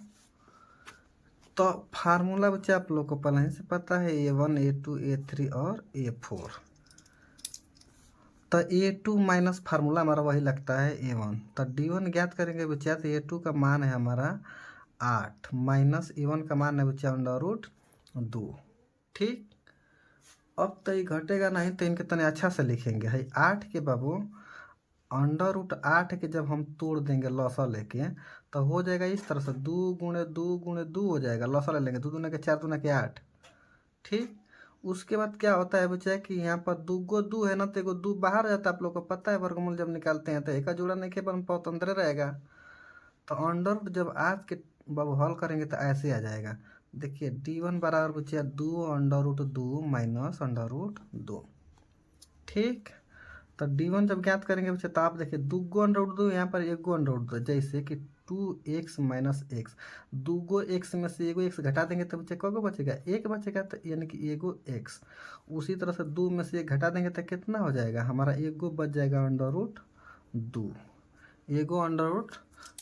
Speaker 1: तो फार्मूला बच्चे आप लोग को पहले ही से पता है, A1 A2 A3 और A4। तो A2 माइनस फार्मूला हमारा वही लगता है A1। तो D1 ज्ञात करेंगे बच्चा, तो A2 का मान है हमारा 8 माइनस A1 का मान है बच्चा अंडर रूट 2। ठीक, अब तो ये घटेगा नहीं तो इनके तने अच्छा से लिखेंगे है 8 के बाबू, अंडर रूट 8 के जब हम तोड़ देंगे लसा लेके तो हो जाएगा इस तरह से 2 गुणे 2 गुणे 2 हो जाएगा, लसा ले लेंगे 2 दूना के 4 दूना के 8। ठीक, उसके बाद क्या होता है बच्चा कि यहाँ पर 2 गो 2 है ना, तो एगो 2 बाहर आ जाता है, आप लोग को पता है वर्गमूल जब निकालते हैं तो एक का जोड़ा नहीं के पर स्वतंत्र रहेगा। तो अंडर जब आज के बाबू हल करेंगे तो ऐसे आ जाएगा देखिए D1 बराबर बच्चे 2√2 माइनस √2। ठीक, तो D1 जब ज्ञात करेंगे बच्चे तो आप देखिए 2 √2 यहाँ पर 1 √2, जैसे कि 2x माइनस एक्स। 2x में से 1x घटा देंगे तो बच्चे कौन बचेगा? 1 बचेगा, तो यानी कि 1x। उसी तरह से 2 में से 1 घटा देंगे तो कितना हो जाएगा हमारा? 1 बच जाएगा √2, 1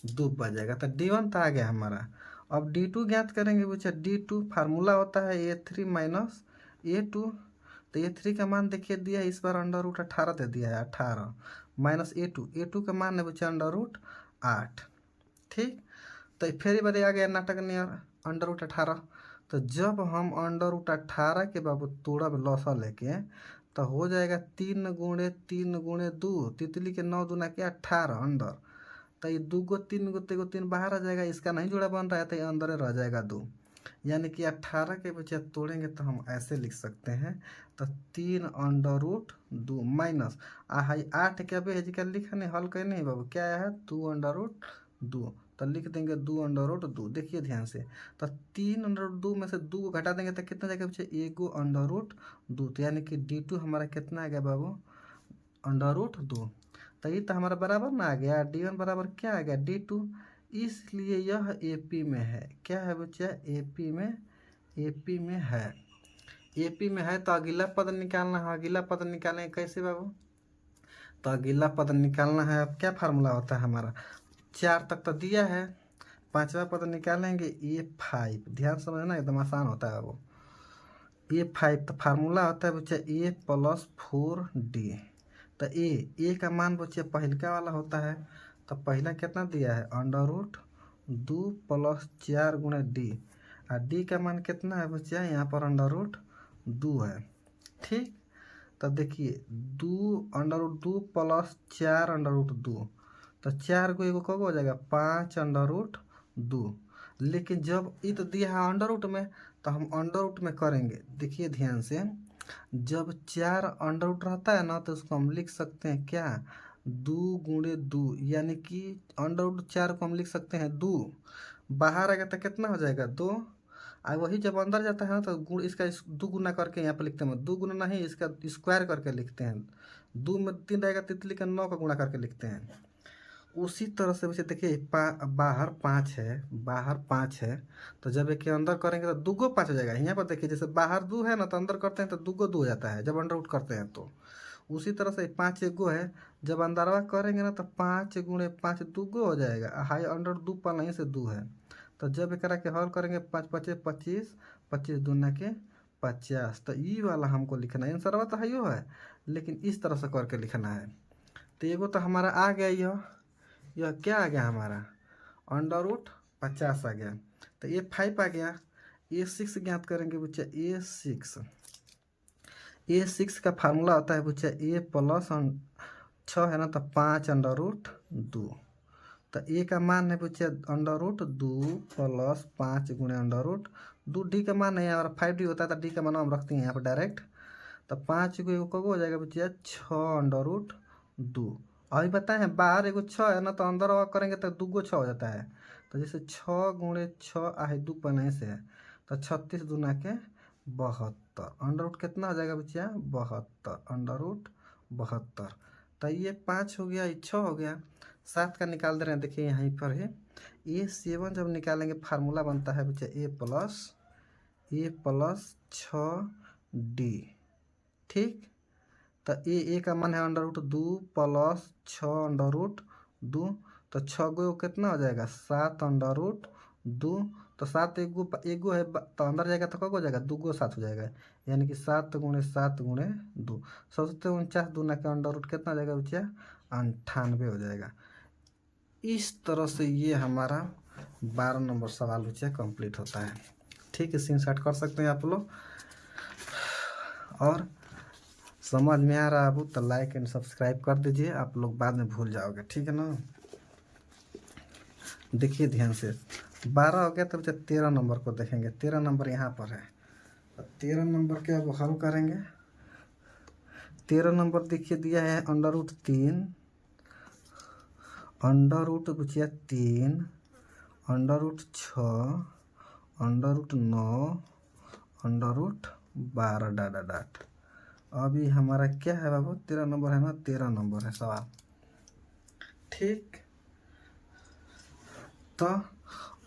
Speaker 1: √2 बच जाएगा। तो D1 तो आ गया हमारा। अब D2 ज्ञात करेंगे बच्चे। D2 फार्मूला होता है A3 माइनस A2। तो A3 का मान देखिए दिया है इस बार √18 दे दिया है, 18 माइनस A2 का मान है बच्चे √8। ठीक, तो फिर बार आ गया नाटक नियर √18। तो जब हम √18 के बाबू तोड़ब लौसा लेके तो हो जाएगा 3 गुणे 3 गुणे 2, तितली के 9 दूना के 18 अंदर। तो ये 2 गो 3 गो 3 बाहर आ जाएगा, इसका नहीं जोड़ा बन रहा है तो ये अंदर रह जाएगा 2। यानी कि 18 के बच्चे तोड़ेंगे तो हम ऐसे लिख सकते हैं। तो 3 √2 माइनस 8 क्या भेज कर लिखा नहीं, हल कहीं नहीं बाबू, क्या है 2 √2। तो लिख देंगे 2 √2। देखिए ध्यान से, तो 3 √2 में से 2 को घटा देंगे तो कितना जाएगा बच्चे? 1 √2। तो यानी कि D2 हमारा कितना आ गया बाबू? √2। तो ये तो हमारा बराबर ना आ गया। D1 बराबर क्या आ गया? D2। इसलिए यह AP में है। क्या है बच्चा? AP में है। AP में है तो अगला पद निकालना है। अगला पद निकालेंगे कैसे बाबू? तो अगला पद निकालना है, अब क्या फार्मूला होता है हमारा? 4 तक तो दिया है, 5वां पद निकालेंगे A5। ध्यान समझना, एकदम आसान होता है वो। A5 तो फार्मूला होता है बच्चा A + 4D। तो ए का मान बच्चे पहलका वाला होता है। तो पहला कितना दिया है? √2 + 4 गुणे D। और D का मान कितना है बच्चा? यहाँ पर √2 है। ठीक, तो देखिए 2 √2 + 4 √2। तो 4 को एगो कब हो जाएगा? 5 √2। लेकिन जब ये तो दिया है अंडर में, तो हम अंडर में करेंगे। देखिए ध्यान से, जब 4 अंडर रहता है ना तो उसको हम लिख सकते हैं क्या? 2 गुणे 2, यानी कि √4 को हम लिख सकते हैं 2। बाहर आएगा तो कितना हो जाएगा? 2। और वही जब अंदर जाता है ना तो इसका 2 गुना करके यहाँ पर लिखते हैं। 2 गुना नहीं, इसका स्क्वायर करके लिखते हैं। 2 में 3 रहेगा, तितली का 9 का गुणा करके लिखते हैं। उसी तरह से वैसे देखिए बाहर 5 है, बाहर 5 है। तो जब एक के अंदर करेंगे तो 2 गो 5 हो जाएगा। यहाँ पर देखिए जैसे बाहर 2 है ना, तो अंदर करते हैं तो 2 गो 2 हो जाता है जब अंडर आउट करते हैं। तो उसी तरह से 5 एक गो है, जब अंदरवा करेंगे ना तो 5 गुणे 5 2 गो हो जाएगा। हाई अंडर 2 पर नहीं से 2 है। तो जब एक के हल करेंगे 5 5 25, 25 दूना के 50। तो ये वाला हमको लिखना है। आंसर तो है यो है, लेकिन इस तरह से करके लिखना है। तो एगो तो हमारा आ गया, यह क्या आ गया हमारा? √50 आ गया। तो A5 आ गया। A6 ज्ञात करेंगे बच्चा। A6 का फार्मूला होता है बच्चा A + 6 है ना, तो 5 √2। तो A का मान है बच्चा √2 + 5 गुणे √2। D का मान है हमारा 5D होता है, तो D का मान हम रखते हैं यहाँ पर डायरेक्ट। तो 5 को कब हो जाएगा बच्चा? 6 √2। अभी बताए हैं बाहर एगो 6 है ना, तो अंदर करेंगे तो 2 गो 6 हो जाता है। तो जैसे 6 गुणे 6 आहे 2 पन्ने से है, तो 36 दूना के 72। अंडर कितना हो जाएगा बच्चा? 72, √72। तो ये 5 हो गया, ये 6 हो गया। 7 का निकाल दे रहे हैं, देखिए यहीं पर है। A7 जब निकालेंगे फार्मूला बनता है बच्चा A + 6D। ठीक, तो ए का मान है √2 + 6 √2। तो 6 गो कितना हो जाएगा? 7 √2। तो 7 एक गो है तो अंदर जाएगा तो कब हो जाएगा? 2 गो 7 हो जाएगा। यानी कि 7 गुणे 7 गुणे 2, 749 दूना के √, कितना हो जाएगा बच्चा? 98 हो जाएगा। इस तरह से ये हमारा 12 नंबर सवाल बच्चा कंप्लीट होता है। ठीक है, स्क्रीनशॉट कर सकते हैं आप लोग। और समझ में आ रहा है तो लाइक एंड सब्सक्राइब कर दीजिए, आप लोग बाद में भूल जाओगे। ठीक है ना? देखिए ध्यान से, 12 हो गया तो बच्चा 13 नंबर को देखेंगे। 13 नंबर यहाँ पर है, 13 नंबर के अब हल करेंगे। 13 नंबर देखिए दिया है √3, √3, √6, √9 √12 डॉट डॉट डॉट। अभी हमारा क्या है बाबू, 13 नंबर है ना, 13 नंबर है सवाल। ठीक, तो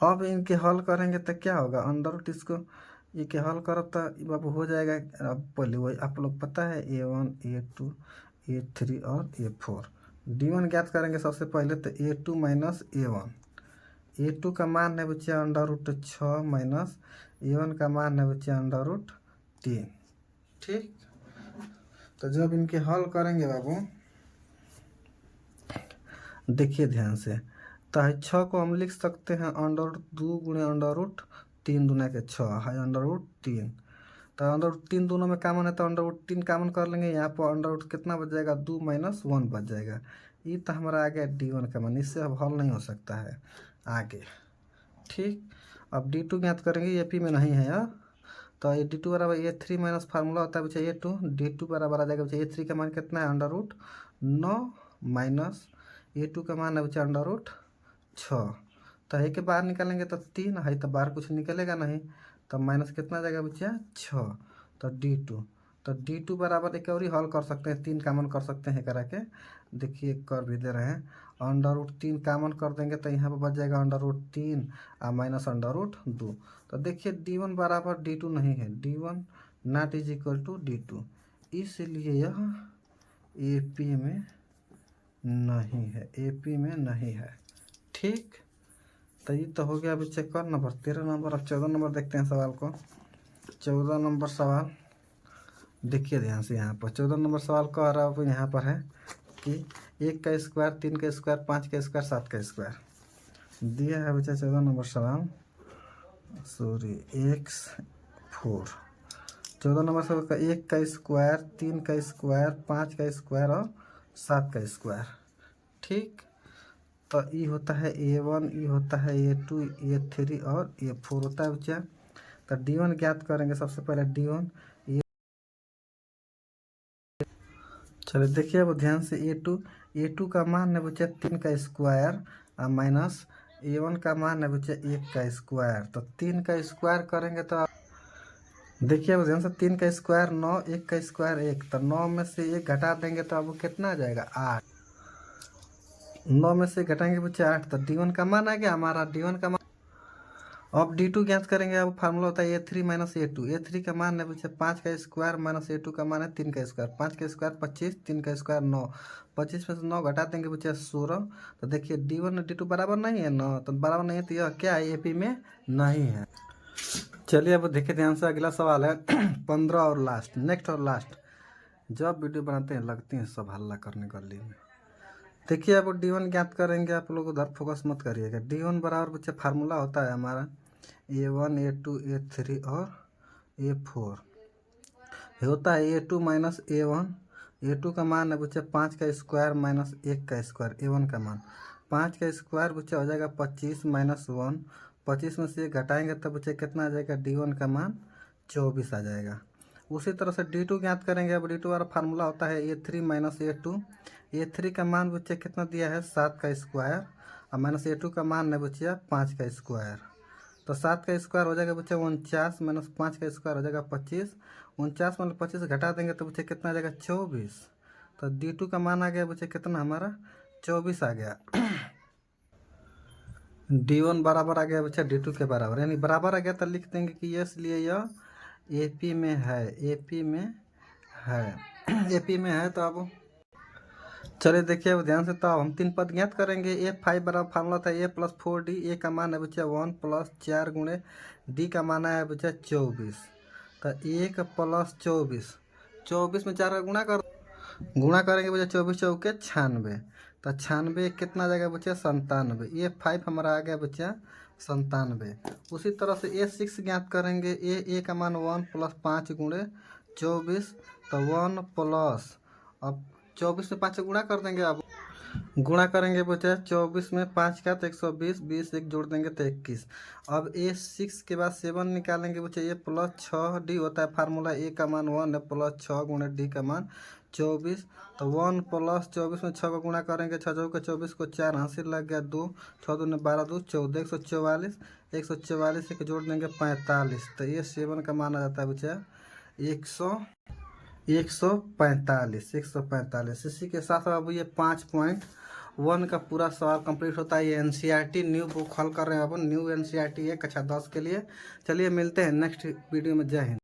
Speaker 1: अब इनके हल करेंगे तो क्या होगा, √, इसको ये के हल करो तो बाबू हो जाएगा। अब पहले वही आप लोग पता है A1 A2 A3 और A4। D1 ज्ञात करेंगे सबसे पहले, तो A2 माइनस A1। A2 का मान है बच्चे √6 माइनस A1 का मान है बच्चे √3। ठीक, तो जब इनके हल करेंगे बाबू देखिए ध्यान से, तो 6 को हम लिख सकते हैं √2 गुणे √3 दूना के 6 है √3। तो √3 दोनों में कॉमन है तो √3 कॉमन कर लेंगे। यहाँ पर कितना बच जाएगा, 2 माइनस 1 बच जाएगा। ये तो हमारा आ गया D1 का मान, इससे अब हल नहीं हो सकता है आगे। ठीक, अब D2 ज्ञात करेंगे, AP में नहीं है यार। तो ये D2 बराबर A3 माइनस फार्मूला होता है बच्चा A2। D2 बराबर आ जाएगा बच्चा A3 का मान कितना है √9 माइनस A2 का मान है बच्चा √6। तो ये के बाहर निकालेंगे तो 3 है, तो बाहर कुछ निकलेगा नहीं, तो माइनस कितना जाएगा बच्चा 6। तो D2 बराबर एक और ही हल कर सकते हैं, 3 कामन कर सकते हैं करा के, देखिए कर भी दे रहे हैं। √3 कामन कर देंगे तो यहाँ पर बच जाएगा √3 और माइनस √2। तो देखिए D1 बराबर D2 नहीं है, D1 not is equal to D2, इसलिए यह AP में नहीं है, AP में नहीं है। ठीक, तो ये तो हो गया अभी चेक कर नंबर 13 नंबर। अब 14 नंबर देखते हैं सवाल को। 14 नंबर सवाल देखिए ध्यान से, यहाँ पर 14 नंबर सवाल कह रहा है यहाँ पर है कि 1 का स्क्वायर 3 का स्क्वायर 5 का स्क्वायर 7 का स्क्वायर दिया है बच्चा। 14 नंबर सवाल X4। 14 नंबर सवाल का 1 का स्क्वायर 3 का स्क्वायर 5 का स्क्वायर और 7 का स्क्वायर। ठीक, तो ये होता है A1, ये होता है A2 A3 और A4 होता है बच्चा। तो D1 ज्ञात करेंगे सबसे पहले D1। चलिए देखिए अब ध्यान से, A2 का मान है बच्चा 3 का स्क्वायर और माइनस A1 का मान है बच्चा 1 का स्क्वायर। तो 3 का स्क्वायर करेंगे तो देखिए अब ध्यान से, 3 का स्क्वायर 9, 1 का स्क्वायर 1, तो 9 में से 1 घटा देंगे तो अब कितना आ जाएगा 8। 9 में से घटाएंगे बच्चा 8, तो D1 का मान आ गया हमारा, D1 का मान। अब D2 ज्ञात करेंगे, अब फार्मूला होता है A3 माइनस A2। A3 का मान है बच्चा 5 का स्क्वायर माइनस A2 का मान है 3 का स्क्वायर। 5 का स्क्वायर 25, 3 का स्क्वायर 9, 25 में से 9 घटा देंगे बच्चा 16। तो देखिए D1 और D2 बराबर नहीं है ना, तो बराबर नहीं है, तो यह क्या है, AP में नहीं है। चलिए अब देखिए ध्यान से, अगला सवाल है 15 और लास्ट, नेक्स्ट और लास्ट। जब वीडियो बनाते हैं लगते हैं सब हल्ला करने गली में। देखिए अब D1 ज्ञात करेंगे, आप लोग उधर फोकस मत करिएगा। D1 बराबर बच्चे फार्मूला होता है हमारा A1 A2 A3 और A4। होता है A2 माइनस A1। A2 का मान है बच्चे 5 का स्क्वायर माइनस 1 का स्क्वायर। A1 का मान 5 का स्क्वायर बच्चे हो जाएगा 25 माइनस 1। 25 में से 1 घटाएंगे तब बच्चे कितना आ जाएगा, D1 का मान 24 आ जाएगा। उसी तरह से D2 ज्ञात करेंगे। अब D2 वाला फार्मूला होता है A3 माइनस A2। A3 का मान बच्चे कितना दिया है, 7 का स्क्वायर और माइनस A2 का मान है बच्चे 5 का स्क्वायर। तो 7 का स्क्वायर हो जाएगा बच्चे 49 माइनस 5 का स्क्वायर हो जाएगा 25। 49 माइनस 25 घटा देंगे तो बच्चे कितना आ जाएगा 24। तो D2 का मान आ गया बच्चे कितना हमारा 24 आ गया। D1 बराबर आ गया बच्चा D2 के बराबर, यानी बराबर आ गया तो लिख देंगे कि ये, इसलिए यह AP में है, AP में है। AP में है। तो अब चलिए देखिए अब ध्यान से, तो अब हम 3 पद ज्ञात करेंगे। A5 बराबर फार्मूला था A प्लस 4D। A का मान है बच्चा 1 प्लस 4 गुणे D का मान है बच्चा 24। तो 1 प्लस 24, 24 में 4 का गुणा करेंगे बच्चा, 24 चौके 96। तो 96 कितना आ जाएगा बच्चा 97। A5 हमारा आ गया बच्चा 97। उसी तरह से A6 ज्ञात करेंगे। A का मान 1 प्लस 5 गुणे 24, तो 1 प्लस, अब 24 में 5 से गुणा कर देंगे। अब गुणा करेंगे बच्चा 24 में 5 का तो 120, 20 एक जोड़ देंगे तो 21। अब ए 6 के बाद 7 निकालेंगे बच्चा, ये प्लस 6 डी होता है फार्मूला, ए का मान 1 है, प्लस 6 गुणा डी का मान 24। तो 1 प्लस 24 में 6 का गुणा करेंगे, 6 चौके 24 को 4 हासिल लग गया 2, 6 दूने 12, 2 14, 144, 144 एक जोड़ देंगे 45। तो ये 7 का मान आ जाता है बच्चा 145। इसी के साथ अब ये 5.1 का पूरा सवाल कंप्लीट होता है। ये एनसीईआरटी न्यू बुक हल कर रहे हैं अपन, न्यू एनसीईआरटी है कक्षा 10 के लिए। चलिए मिलते हैं नेक्स्ट वीडियो में। जय हिंद।